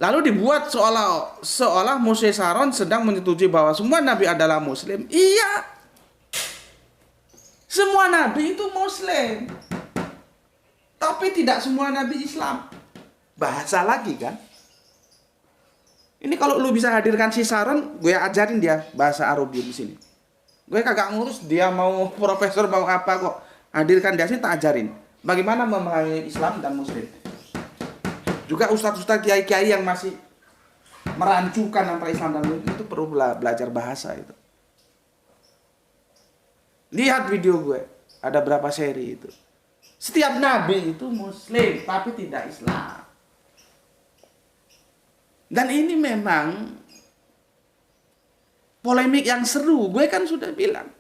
[SPEAKER 1] Lalu dibuat seolah Mose Saron sedang menyetujui bahwa semua nabi adalah Muslim. Iya. Semua nabi itu Muslim. Tapi tidak semua nabi Islam. Bahasa lagi kan? Ini kalau lu bisa hadirkan si Saron, gue ajarin dia bahasa Arabi di sini. Gue kagak ngurus dia mau profesor mau apa kok. Hadirkan dia sini tak ajarin bagaimana memahami Islam dan Muslim. Juga ustadz-ustadz kiai-kiai yang masih merancukan antara Islam dan Muslim itu perlu belajar bahasa itu. Lihat video gue, ada berapa seri itu. Setiap nabi itu Muslim tapi tidak Islam. Dan ini memang polemik yang seru. Gue kan sudah bilang.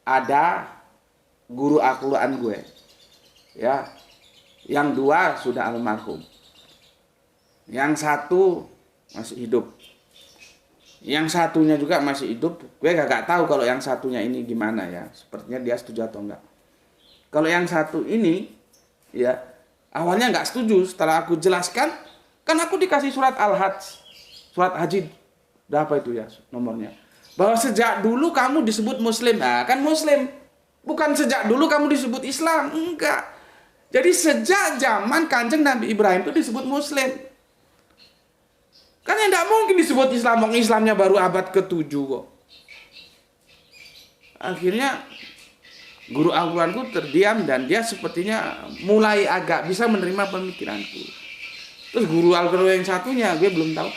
[SPEAKER 1] Ada guru Al-Quran gue. Ya. Yang dua sudah almarhum. Yang satu masih hidup. Yang satunya juga masih hidup. Gue gak tahu kalau yang satunya ini gimana ya. Sepertinya dia setuju atau enggak. Kalau yang satu ini, ya, awalnya nggak setuju. Setelah aku jelaskan, kan aku dikasih surat Al-Hajj, surat Haji, berapa itu ya nomornya? Bahwa sejak dulu kamu disebut Muslim, nah kan Muslim. Bukan sejak dulu kamu disebut Islam, enggak. Jadi sejak zaman Kanjeng Nabi Ibrahim itu disebut Muslim. Kan ya nggak mungkin disebut Islam, Islamnya baru abad ke-7 kok. Akhirnya guru Al-Quranku terdiam dan dia sepertinya mulai agak bisa menerima pemikiranku. Terus guru Al-Quran yang satunya gue belum tahu.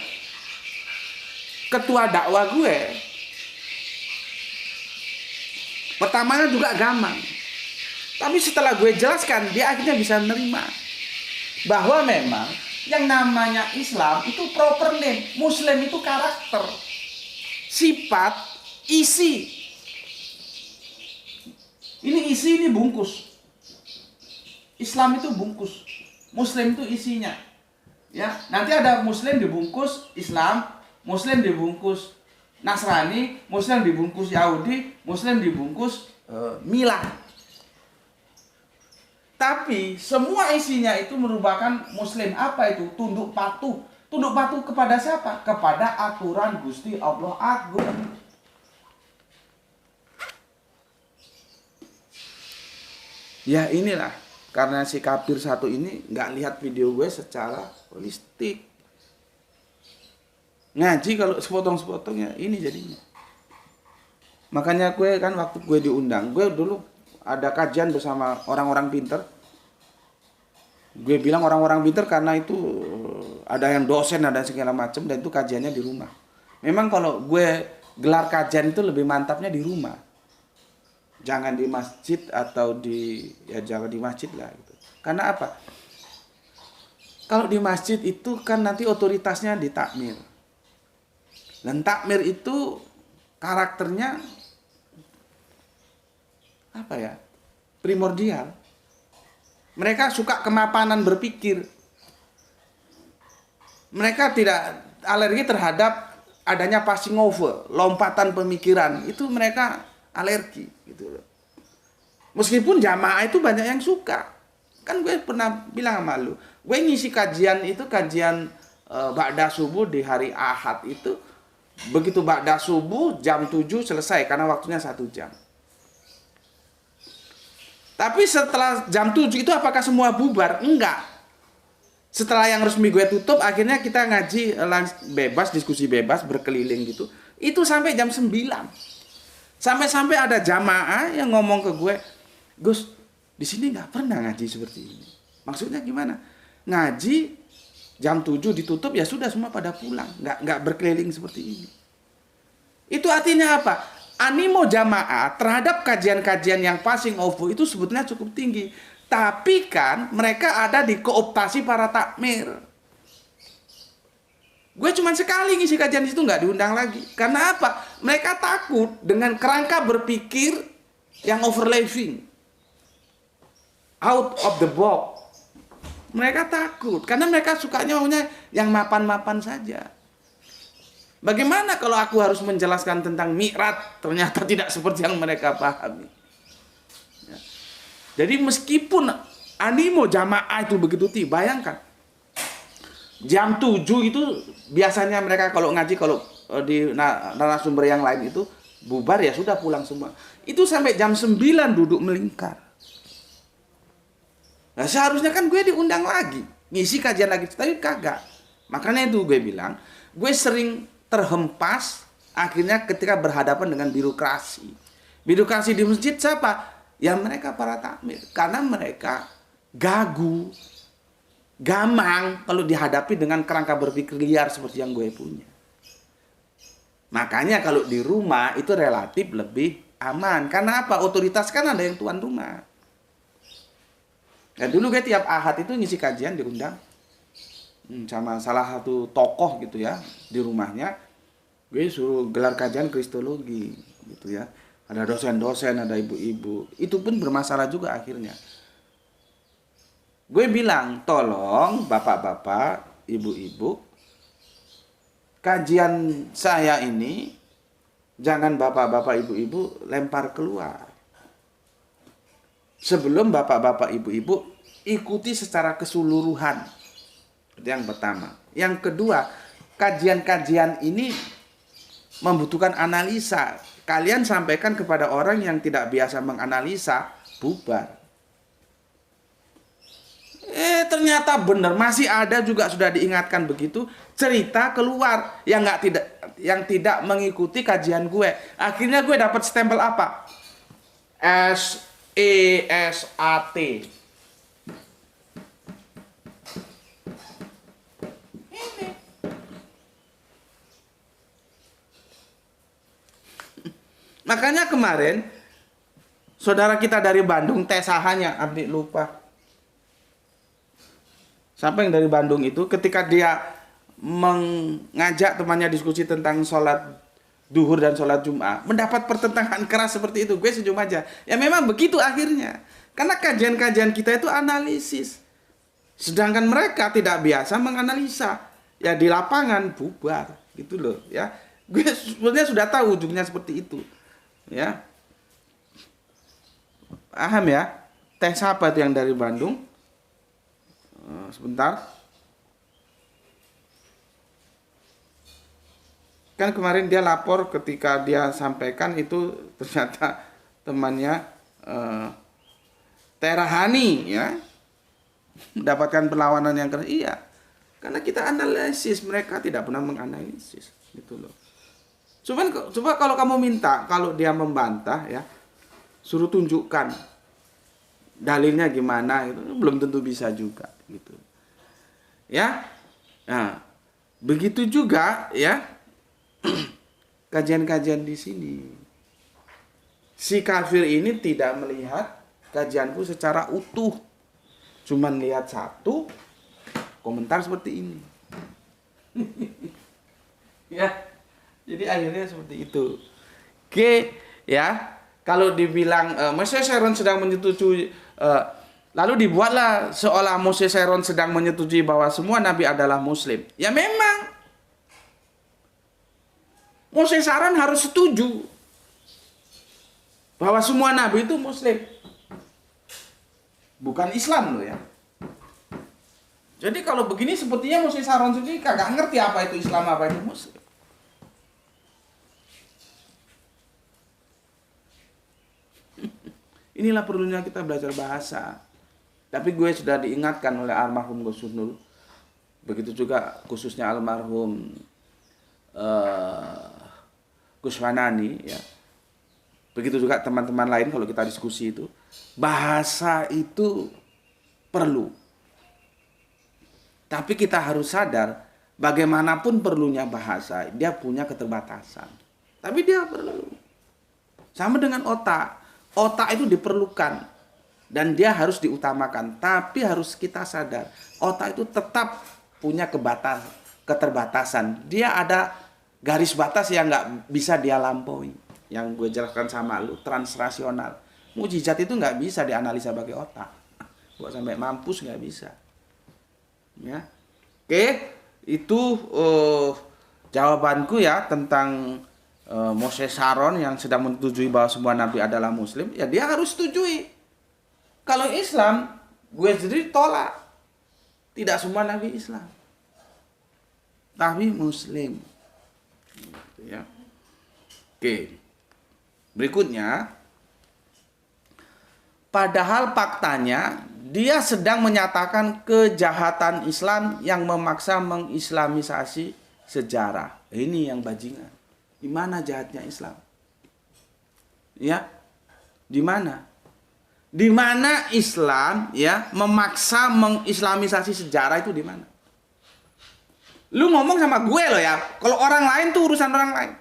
[SPEAKER 1] Ketua dakwah gue pertamanya juga gamang. Tapi setelah gue jelaskan dia akhirnya bisa menerima bahwa memang yang namanya Islam itu proper name, Muslim itu karakter, sifat, isi. Ini isi, ini bungkus. Islam itu bungkus. Muslim itu isinya. Ya, nanti ada Muslim dibungkus Islam, Muslim dibungkus Nasrani, Muslim dibungkus Yahudi, Muslim dibungkus Milah. Tapi semua isinya itu merupakan Muslim. Apa itu? Tunduk patuh. Tunduk patuh kepada siapa? Kepada aturan Gusti Allah Agung. Ya inilah, karena si kafir satu ini nggak lihat video gue secara holistik. Ngaji kalau sepotong-sepotongnya ini jadinya. Makanya gue kan waktu gue diundang, gue dulu ada kajian bersama orang-orang pinter. Gue bilang orang-orang pinter karena itu ada yang dosen, ada segala macam, dan itu kajiannya di rumah. Memang kalau gue gelar kajian itu lebih mantapnya di rumah. Jangan di masjid atau jangan di masjid lah gitu. Karena apa? Kalau di masjid itu kan nanti otoritasnya di takmir. Dan takmir itu karakternya apa ya? primordial. Mereka suka kemapanan berpikir. Mereka tidak alergi terhadap adanya passing over, lompatan pemikiran. Itu mereka alergi gitu loh. Meskipun jamaah itu banyak yang suka. Kan gue pernah bilang sama lu, gue ngisi kajian itu, kajian ba'da subuh di hari Ahad itu, begitu ba'da subuh jam 7 selesai karena waktunya 1 jam. Tapi setelah jam 7 itu apakah semua bubar? Enggak. Setelah yang resmi gue tutup, akhirnya kita ngaji bebas, diskusi bebas, berkeliling gitu. Itu sampai jam 9. Sampai-sampai ada jamaah yang ngomong ke gue, Gus, di sini nggak pernah ngaji seperti ini. Maksudnya gimana? Ngaji jam 7 ditutup, ya sudah semua pada pulang. Nggak berkeliling seperti ini. Itu artinya apa? Animo jamaah terhadap kajian-kajian yang passing over itu sebetulnya cukup tinggi. Tapi kan mereka ada di kooptasi para takmir. Gue cuma sekali ngisi kajian di situ, nggak diundang lagi. Karena apa? Mereka takut dengan kerangka berpikir yang overlapping, out of the box. Mereka takut karena mereka sukanya maunya yang mapan-mapan saja. Bagaimana kalau aku harus menjelaskan tentang mi'raj, ternyata tidak seperti yang mereka pahami. Ya. Jadi meskipun animo jamaah itu begitu tinggi, bayangkan jam 7 itu biasanya mereka kalau ngaji, kalau di narasumber yang lain itu bubar ya sudah pulang semua. Itu sampai jam 9 duduk melingkar. Nah seharusnya kan gue diundang lagi, ngisi kajian lagi, tapi kagak. Makanya itu gue bilang, gue sering terhempas akhirnya ketika berhadapan dengan birokrasi. Birokrasi di masjid siapa? Ya mereka para takmir. Karena mereka gagu, gamang kalau dihadapi dengan kerangka berpikir liar seperti yang gue punya. Makanya kalau di rumah itu relatif lebih aman. Karena apa? Otoritas kan ada yang tuan rumah. Nah, dulu gue tiap Ahad itu ngisi kajian diundang sama salah satu tokoh gitu ya di rumahnya. Gue suruh gelar kajian kristologi gitu ya. Ada dosen-dosen, ada ibu-ibu. Itu pun bermasalah juga akhirnya. Gue bilang, tolong bapak-bapak, ibu-ibu, kajian saya ini jangan bapak-bapak, ibu-ibu lempar keluar. Sebelum bapak-bapak, ibu-ibu ikuti secara keseluruhan. Itu yang pertama. Yang kedua, kajian-kajian ini membutuhkan analisa. Kalian sampaikan kepada orang yang tidak biasa menganalisa, bubar. Ternyata benar, masih ada juga sudah diingatkan begitu, cerita keluar yang tidak mengikuti kajian gue. Akhirnya gue dapat stempel apa? SESAT. Ini. Makanya kemarin saudara kita dari Bandung, tesahannya Abdi lupa. Sampai yang dari Bandung itu ketika dia mengajak temannya diskusi tentang sholat duhur dan sholat Jumat, mendapat pertentangan keras seperti itu. Gue senyum aja. Ya memang begitu akhirnya. Karena kajian-kajian kita itu analisis. Sedangkan mereka tidak biasa menganalisa. Ya di lapangan bubar gitu loh ya. Gue sebenarnya sudah tahu ujungnya seperti itu. Ya. Paham ya? Teh siapa itu yang dari Bandung? Sebentar. Kan kemarin dia lapor ketika dia sampaikan itu ternyata temannya Terahani ya mendapatkan perlawanan yang keras. Iya, karena kita analisis, mereka tidak pernah menganalisis gitu loh. Coba kalau kamu minta, kalau dia membantah ya, suruh tunjukkan dalilnya gimana gitu, belum tentu bisa juga gitu. Ya. Nah, begitu juga ya kajian-kajian di sini. Si kafir ini tidak melihat kajianku secara utuh. Cuman lihat satu komentar seperti ini. Ya. Jadi akhirnya seperti itu. Oke, ya. Kalau dibilang Moses Sharon sedang menyetujui, lalu dibuatlah seolah Moses Sharon sedang menyetujui bahwa semua nabi adalah muslim. Ya memang Moses Sharon harus setuju bahwa semua nabi itu muslim. Bukan Islam loh ya. Jadi kalau begini sepertinya Moses Sharon sendiri kagak ngerti apa itu Islam, apa itu muslim. Inilah perlunya kita belajar bahasa. Tapi gue sudah diingatkan oleh almarhum Gus Nur. Begitu juga khususnya almarhum Gus Wanani ya. Begitu juga teman-teman lain kalau kita diskusi itu. Bahasa itu perlu. Tapi kita harus sadar, bagaimanapun perlunya bahasa, dia punya keterbatasan. Tapi dia perlu. Sama dengan otak. Otak itu diperlukan. Dan dia harus diutamakan. Tapi harus kita sadar, otak itu tetap punya keterbatasan. Dia ada garis batas yang nggak bisa dia lampaui. Yang gue jelaskan sama lu, transrasional. Mukjizat itu nggak bisa dianalisa pakai otak. Buat sampai mampus nggak bisa. Ya, oke, itu jawabanku ya tentang Moses Sharon yang sedang menyetujui bahwa semua nabi adalah muslim. Ya dia harus setujui. Kalau Islam, gue sendiri tolak. Tidak semua nabi Islam, tapi muslim. Ya, oke. Berikutnya, padahal faktanya dia sedang menyatakan kejahatan Islam yang memaksa mengislamisasi sejarah. Ini yang bajingan. Di mana jahatnya Islam? Ya, di mana? Di mana Islam ya memaksa mengislamisasi sejarah itu di mana? Lu ngomong sama gue loh ya. Kalau orang lain tuh urusan orang lain.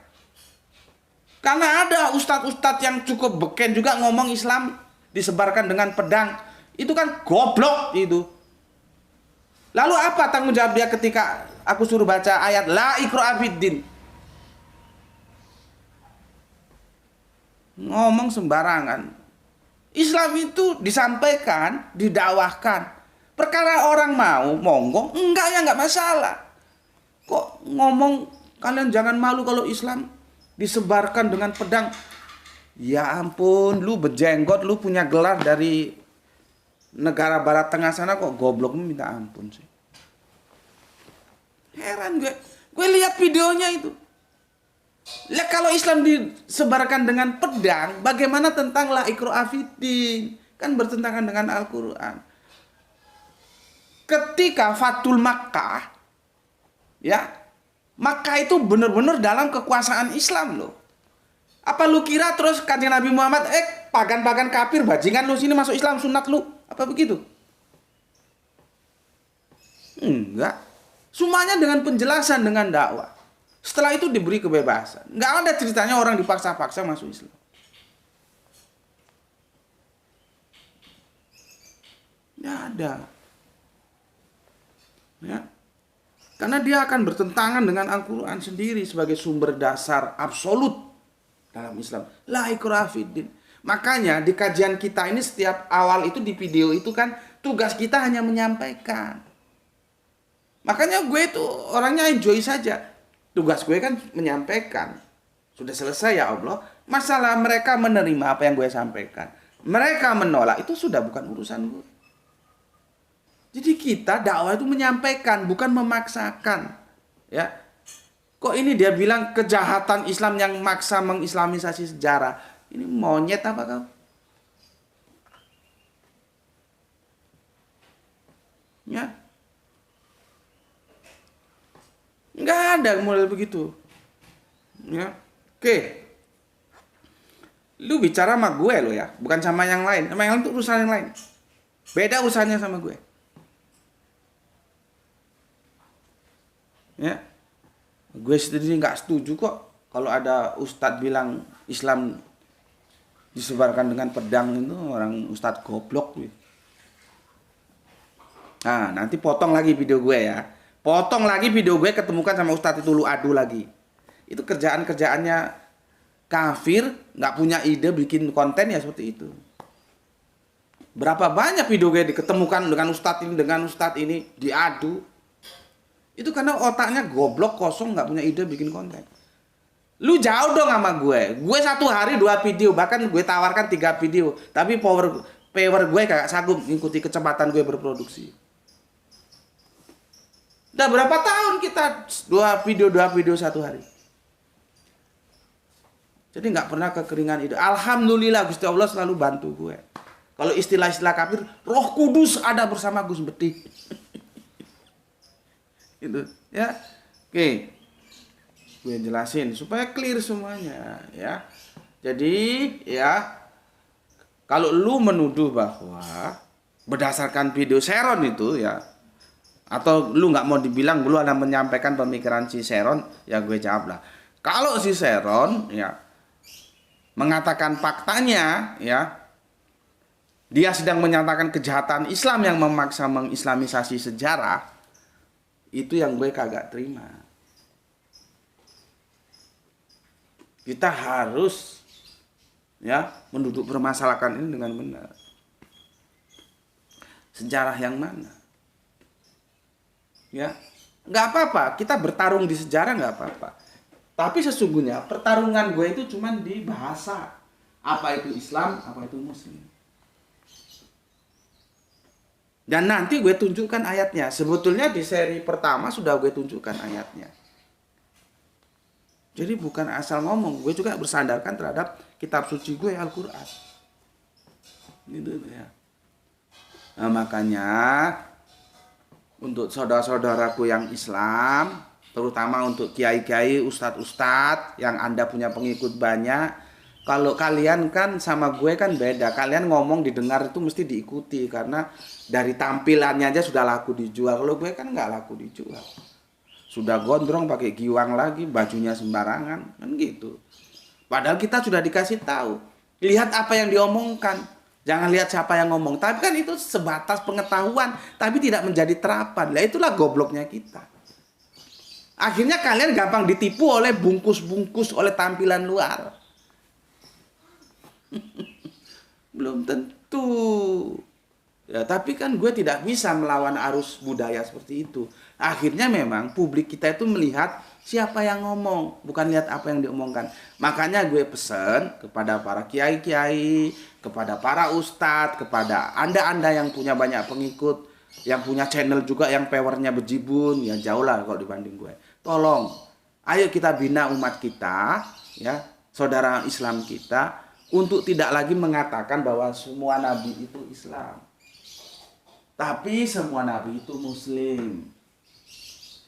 [SPEAKER 1] Karena ada ustadz-ustadz yang cukup beken juga ngomong Islam disebarkan dengan pedang. Itu kan goblok itu. Lalu apa tanggung jawab dia ketika aku suruh baca ayat la ikraha fiddin? Ngomong sembarangan. Islam itu disampaikan, didakwahkan. Perkara orang mau, monggo, enggak ya enggak masalah. Kok ngomong kalian jangan malu kalau Islam disebarkan dengan pedang? Ya ampun, lu berjenggot, lu punya gelar dari negara barat tengah sana kok goblokmu minta ampun sih. Heran gue lihat videonya itu. Lah kalau Islam disebarkan dengan pedang, bagaimana tentang la ikraha fiddin? Kan bertentangan dengan Al-Qur'an. Ketika Fathul Makkah, ya, Makkah itu benar-benar dalam kekuasaan Islam loh. Apa lu kira terus kanjeng Nabi Muhammad, pagan-pagan kafir, bajingan lu sini masuk Islam sunat lu? Apa begitu? Enggak. Semuanya dengan penjelasan, dengan dakwah. Setelah itu diberi kebebasan. Enggak ada ceritanya orang dipaksa-paksa masuk Islam. Enggak ada. Ya. Karena dia akan bertentangan dengan Al-Quran sendiri sebagai sumber dasar absolut dalam Islam. La ikraha fiddin. Makanya di kajian kita ini setiap awal itu di video itu kan tugas kita hanya menyampaikan. Makanya gue itu orangnya enjoy saja. Tugas gue kan menyampaikan. Sudah selesai ya Allah. Masalah mereka menerima apa yang gue sampaikan. Mereka menolak itu sudah bukan urusan gue. Jadi kita dakwah itu menyampaikan, bukan memaksakan. Ya. Kok ini dia bilang kejahatan Islam yang maksa mengislamisasi sejarah. Ini monyet apa kau? Ya. Nggak ada model begitu. Ya. Oke. Lu bicara sama gue lo ya, bukan sama yang lain. Sama yang lain itu urusan yang lain. Beda urusannya sama gue. Ya. Gue sendiri nggak setuju kok kalau ada ustadz bilang Islam disebarkan dengan pedang itu orang ustadz goblok. Nah, nanti potong lagi video gue ya. Potong lagi video gue ketemukan sama ustadz itu lu adu lagi. Itu kerjaannya kafir, nggak punya ide bikin konten ya seperti itu. Berapa banyak video gue diketemukan dengan ustadz ini diadu. Itu karena otaknya goblok, kosong, nggak punya ide bikin konten. Lu jauh dong sama gue. Gue satu hari 2 video, bahkan gue tawarkan 3 video. Tapi power gue kagak sanggup mengikuti kecepatan gue berproduksi. Udah berapa tahun kita 2 video satu hari. Jadi nggak pernah kekeringan ide. Alhamdulillah Gusti Allah selalu bantu gue. Kalau istilah-istilah kafir, Roh Kudus ada bersama Gus Betih. Gitu, ya. Oke. Gue jelasin supaya clear semuanya, ya. Jadi, ya, kalau lu menuduh bahwa berdasarkan video Sharon itu, ya, atau lu nggak mau dibilang lu ada menyampaikan pemikiran si Sharon, ya gue jawab lah. Kalau si Sharon, ya, mengatakan faktanya, ya, dia sedang menyatakan kejahatan Islam yang memaksa mengislamisasi sejarah, itu yang gue kagak terima. Kita harus, ya, menduduk permasalahan ini dengan benar. Sejarah yang mana? Ya, nggak apa-apa. Kita bertarung di sejarah nggak apa-apa. Tapi sesungguhnya pertarungan gue itu cuma di bahasa. Apa itu Islam, apa itu Muslim. Dan nanti gue tunjukkan ayatnya. Sebetulnya di seri pertama sudah gue tunjukkan ayatnya. Jadi bukan asal ngomong. Gue juga bersandarkan terhadap kitab suci gue, Al-Quran. Gitu ya. Nah, makanya untuk saudara-saudaraku yang Islam, terutama untuk kiai-kiai, ustadz-ustadz yang Anda punya pengikut banyak, kalau kalian kan sama gue kan beda. Kalian ngomong didengar itu mesti diikuti karena dari tampilannya aja sudah laku dijual. Kalau gue kan nggak laku dijual. Sudah gondrong pakai giwang lagi, bajunya sembarangan, kan gitu. Padahal kita sudah dikasih tahu. Lihat apa yang diomongkan. Jangan lihat siapa yang ngomong. Tapi kan itu sebatas pengetahuan, tapi tidak menjadi terapan. Lah itulah gobloknya kita. Akhirnya kalian gampang ditipu oleh bungkus-bungkus, oleh tampilan luar. Belum tentu. Ya, tapi kan gue tidak bisa melawan arus budaya seperti itu. Akhirnya memang publik kita itu melihat siapa yang ngomong, bukan lihat apa yang diomongkan. Makanya gue pesan kepada para kiai-kiai, kepada para ustadz, kepada anda-anda yang punya banyak pengikut, yang punya channel juga yang powernya bejibun, ya jauh lah kalau dibanding gue. Tolong, ayo kita bina umat kita, ya, saudara Islam kita, untuk tidak lagi mengatakan bahwa semua nabi itu Islam. Tapi semua nabi itu Muslim.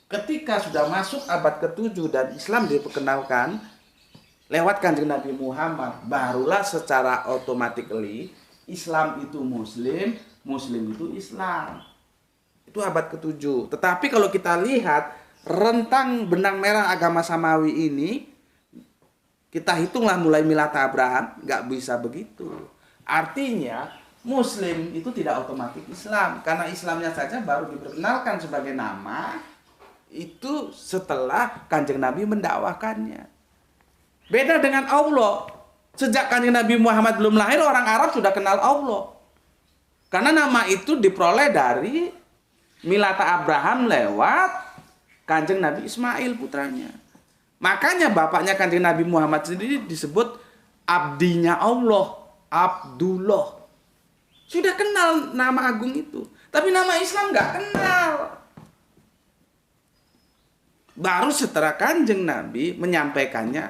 [SPEAKER 1] Ketika sudah masuk abad ke-7 dan Islam diperkenalkan lewat Kanjeng Nabi Muhammad, barulah secara automatically Islam itu Muslim, Muslim itu Islam. Itu abad ke-7. Tetapi kalau kita lihat rentang benang merah agama samawi ini, kita hitunglah mulai milata Abraham, nggak bisa begitu. Artinya Muslim itu tidak otomatis Islam, karena Islamnya saja baru diperkenalkan sebagai nama itu setelah Kanjeng Nabi mendakwakannya. Beda dengan Allah. Sejak Kanjeng Nabi Muhammad belum lahir, orang Arab sudah kenal Allah. Karena nama itu diperoleh dari milata Abraham lewat Kanjeng Nabi Ismail putranya. Makanya bapaknya Kanjeng Nabi Muhammad sendiri disebut abdinya Allah, Abdullah. Sudah kenal nama agung itu. Tapi nama Islam nggak kenal. Baru setelah Kanjeng Nabi menyampaikannya,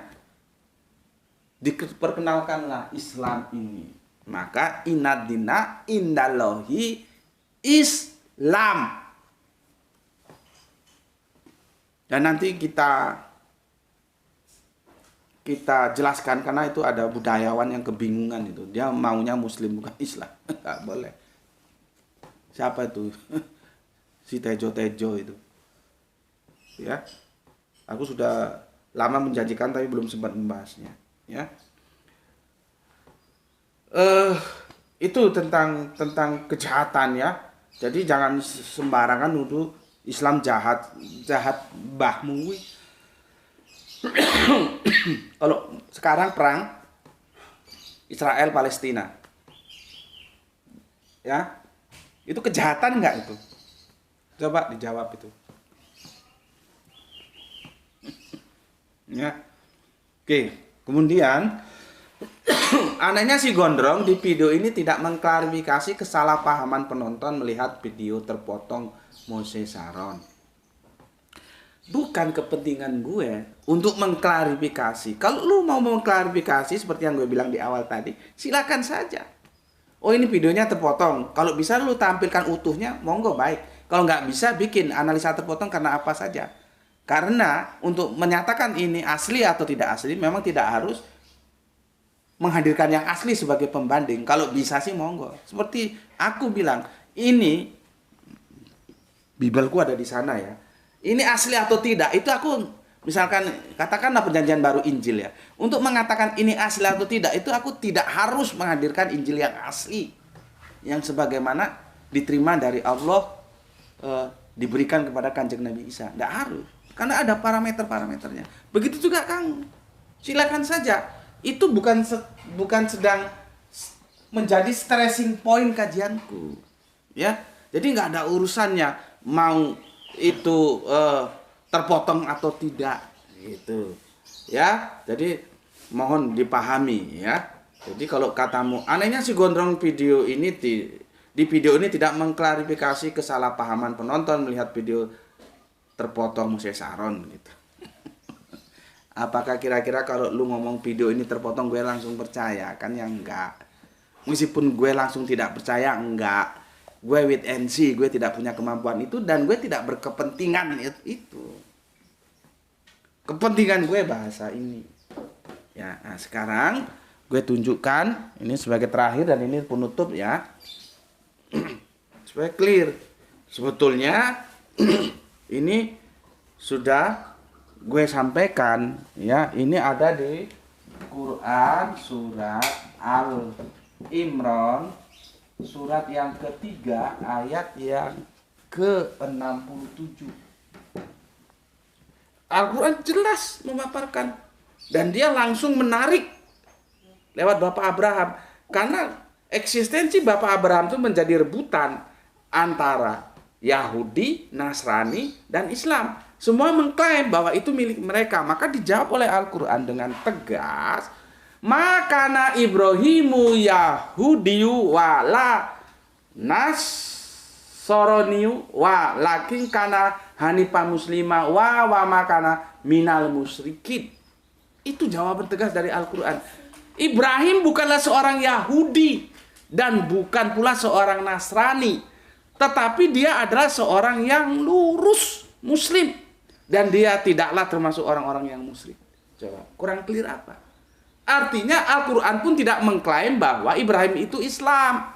[SPEAKER 1] diperkenalkanlah Islam ini. Maka inad dina indallahi Islam. Dan nanti kita jelaskan, karena itu ada budayawan yang kebingungan itu. Dia maunya Muslim bukan Islam. Nggak boleh. Siapa itu? Si Tejo-Tejo itu. Ya, aku sudah lama menjanjikan tapi belum sempat membahasnya. Ya, itu tentang kejahatan ya. Jadi jangan sembarangan nuduh Islam jahat mbahmu. Kalau sekarang perang Israel Palestina, ya, itu kejahatan nggak itu? Coba dijawab itu. Ya, oke. Kemudian anehnya si Gondrong di video ini tidak mengklarifikasi kesalahpahaman penonton melihat video terpotong Moshe Sharon. Bukan kepentingan gue untuk mengklarifikasi. Kalau lu mau mengklarifikasi seperti yang gue bilang di awal tadi, silakan saja. Oh, ini videonya terpotong. Kalau bisa lu tampilkan utuhnya, monggo baik. Kalau nggak bisa, bikin analisa terpotong karena apa saja. Karena untuk menyatakan ini asli atau tidak asli, memang tidak harus menghadirkan yang asli sebagai pembanding. Kalau bisa sih monggo. Seperti aku bilang, ini Bibelku ada di sana ya. Ini asli atau tidak, itu aku misalkan katakanlah perjanjian baru Injil ya. Untuk mengatakan ini asli atau tidak, itu aku tidak harus menghadirkan Injil yang asli, yang sebagaimana diterima dari Allah, diberikan kepada Kanjeng Nabi Isa. Tidak harus, karena ada parameter-parameternya. Begitu juga Kang, silakan saja. Itu bukan sedang menjadi stressing point kajianku, ya. Jadi nggak ada urusannya mau itu terpotong atau tidak, gitu, ya. Jadi mohon dipahami ya. Jadi kalau katamu anehnya si Gondrong video ini di video ini tidak mengklarifikasi kesalahpahaman penonton melihat video terpotong Moshe Sharon, gitu. Apakah kira-kira kalau lu ngomong video ini terpotong gue langsung percaya? Kan yang enggak. Meskipun gue langsung tidak percaya, enggak. Gue wait and see, gue tidak punya kemampuan itu dan gue tidak berkepentingan itu. Kepentingan gue bahasa ini. Ya, nah sekarang gue tunjukkan ini sebagai terakhir dan ini penutup ya. Supaya clear. Sebetulnya ini sudah gue sampaikan ya, ini ada di Quran surat Al-Imran surat yang ketiga ayat yang ke-67. Al-Quran jelas memaparkan dan dia langsung menarik lewat Bapak Abraham, karena eksistensi Bapak Abraham itu menjadi rebutan antara Yahudi, Nasrani, dan Islam. Semua mengklaim bahwa itu milik mereka. Maka dijawab oleh Al-Quran dengan tegas, makana Ibrahimu Yahudiyu wala Nasroniyu wa lakin kana hanifa muslima wa makana minal musyrikin. Itu jawaban tegas dari Al-Quran. Ibrahim bukanlah seorang Yahudi dan bukan pula seorang Nasrani, tetapi dia adalah seorang yang lurus Muslim dan dia tidaklah termasuk orang-orang yang musyrik. Coba kurang clear apa? Artinya Al-Quran pun tidak mengklaim bahwa Ibrahim itu Islam.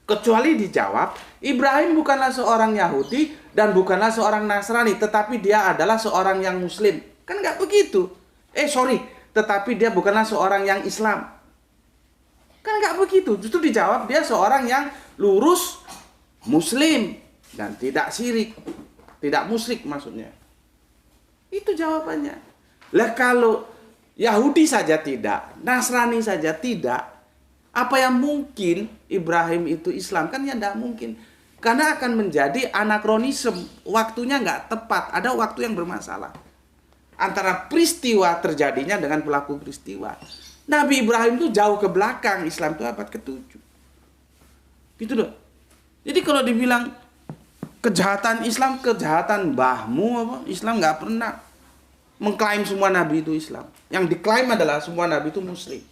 [SPEAKER 1] Kecuali dijawab, Ibrahim bukanlah seorang Yahudi dan bukanlah seorang Nasrani, tetapi dia adalah seorang yang Muslim. Kan nggak begitu. Tetapi dia bukanlah seorang yang Islam. Kan nggak begitu. Justru dijawab dia seorang yang lurus Muslim dan tidak syirik. Tidak musyrik maksudnya. Itu jawabannya. Lah kalau Yahudi saja tidak, Nasrani saja tidak, apa yang mungkin Ibrahim itu Islam? Kan ya tidak mungkin. Karena akan menjadi anakronisme, waktunya nggak tepat, ada waktu yang bermasalah antara peristiwa terjadinya dengan pelaku peristiwa. Nabi Ibrahim itu jauh ke belakang, Islam itu abad ke-7. Gitu loh. Jadi kalau dibilang kejahatan Islam, kejahatan mbahmu apa? Islam nggak pernah mengklaim semua nabi itu Islam. Yang diklaim adalah semua nabi itu Muslim.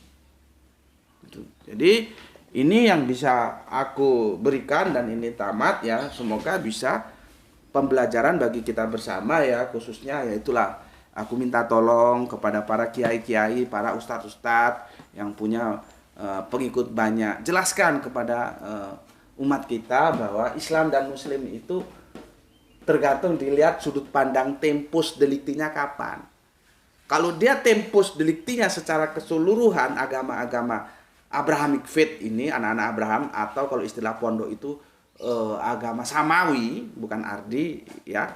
[SPEAKER 1] Jadi ini yang bisa aku berikan dan ini tamat ya. Semoga bisa pembelajaran bagi kita bersama ya, khususnya ya itulah aku minta tolong kepada para kiai-kiai, para ustadz-ustadz yang punya pengikut banyak, jelaskan kepada umat kita bahwa Islam dan Muslim itu tergantung dilihat sudut pandang tempus delictinya kapan. Kalau dia tempus delictinya secara keseluruhan agama-agama Abrahamic faith ini, anak-anak Abraham, atau kalau istilah pondok itu agama samawi, bukan ardi ya.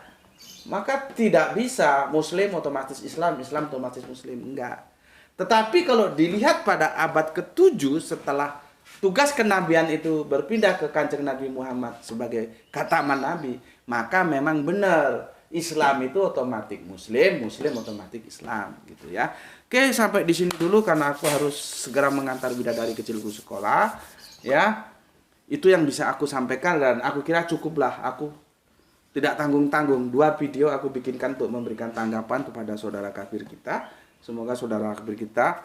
[SPEAKER 1] maka tidak bisa Muslim otomatis Islam, Islam otomatis Muslim, enggak. Tetapi kalau dilihat pada abad ke-7 setelah tugas kenabian itu berpindah ke Kanjeng Nabi Muhammad sebagai khataman Nabi, maka memang benar Islam itu otomatis Muslim, Muslim otomatis Islam gitu ya. Oke, sampai di sini dulu karena aku harus segera mengantar bidadari kecilku sekolah ya. Itu yang bisa aku sampaikan dan aku kira cukuplah, aku tidak tanggung-tanggung 2 video aku bikinkan untuk memberikan tanggapan kepada saudara kafir kita. Semoga saudara kafir kita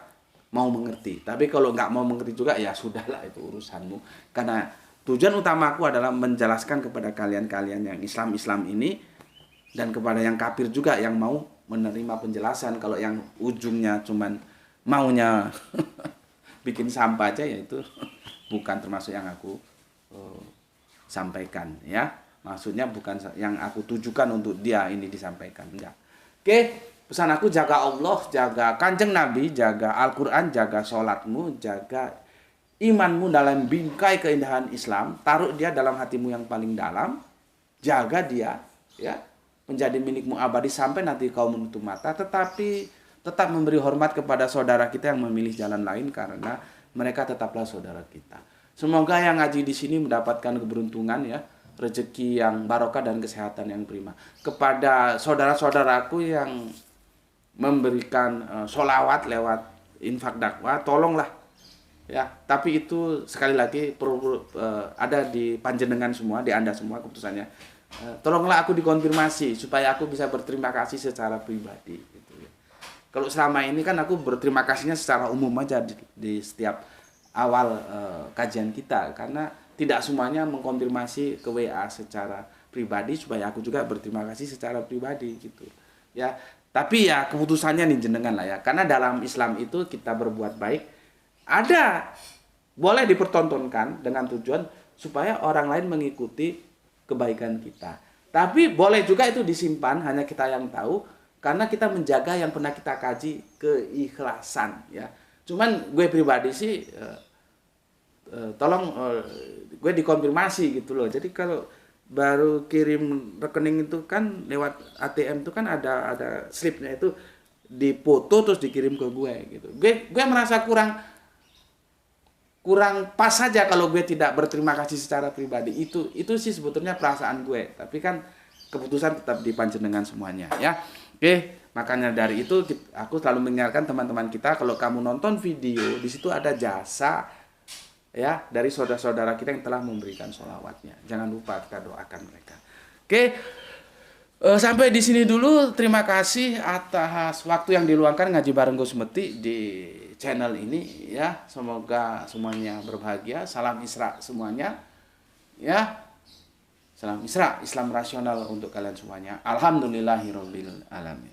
[SPEAKER 1] mau mengerti. Tapi kalau nggak mau mengerti juga ya sudahlah, itu urusanmu. Karena tujuan utamaku adalah menjelaskan kepada kalian-kalian yang Islam ini dan kepada yang kafir juga yang mau menerima penjelasan. Kalau yang ujungnya cuman maunya bikin sampah aja, ya itu bukan termasuk yang aku sampaikan ya. Maksudnya bukan yang aku tujukan untuk dia ini disampaikan, enggak. Oke, pesan aku jaga Allah, jaga Kanjeng Nabi, jaga Al-Qur'an, jaga sholatmu, jaga imanmu dalam bingkai keindahan Islam, taruh dia dalam hatimu yang paling dalam, jaga dia ya, menjadi milikmu abadi sampai nanti kau menutup mata, tetapi tetap memberi hormat kepada saudara kita yang memilih jalan lain karena mereka tetaplah saudara kita. Semoga yang ngaji di sini mendapatkan keberuntungan ya, rezeki yang barokah dan kesehatan yang prima. Kepada saudara-saudaraku yang memberikan sholawat lewat infak dakwah, tolonglah ya. Tapi itu sekali lagi perlu ada di panjenengan semua, di Anda semua keputusannya. Tolonglah aku dikonfirmasi supaya aku bisa berterima kasih secara pribadi gitu ya. Kalau selama ini kan aku berterima kasihnya secara umum aja di setiap awal kajian kita, karena tidak semuanya mengkonfirmasi ke WA secara pribadi supaya aku juga berterima kasih secara pribadi gitu ya. Tapi ya keputusannya nih jenengan lah ya, karena dalam Islam itu kita berbuat baik ada boleh dipertontonkan dengan tujuan supaya orang lain mengikuti kebaikan kita, tapi boleh juga itu disimpan hanya kita yang tahu, karena kita menjaga yang pernah kita kaji, keikhlasan ya. Cuman gue pribadi sih tolong gue dikonfirmasi gitu loh. Jadi kalau baru kirim rekening itu kan lewat ATM itu kan ada slipnya, itu dipoto terus dikirim ke gue gitu. Gue merasa kurang pas saja kalau gue tidak berterima kasih secara pribadi. Itu sih sebetulnya perasaan gue. Tapi kan keputusan tetap di panjenengan semuanya ya. Oke, makanya dari itu aku selalu mengingatkan teman-teman kita, kalau kamu nonton video di situ ada jasa ya dari saudara-saudara kita yang telah memberikan sholawatnya. Jangan lupa kita doakan mereka. Oke, sampai di sini dulu. Terima kasih atas waktu yang diluangkan ngaji bareng Gus Meti di channel ini ya. Semoga semuanya berbahagia. Salam Isra semuanya ya. Salam Isra, Islam rasional untuk kalian semuanya. Alhamdulillahirabbil alamin.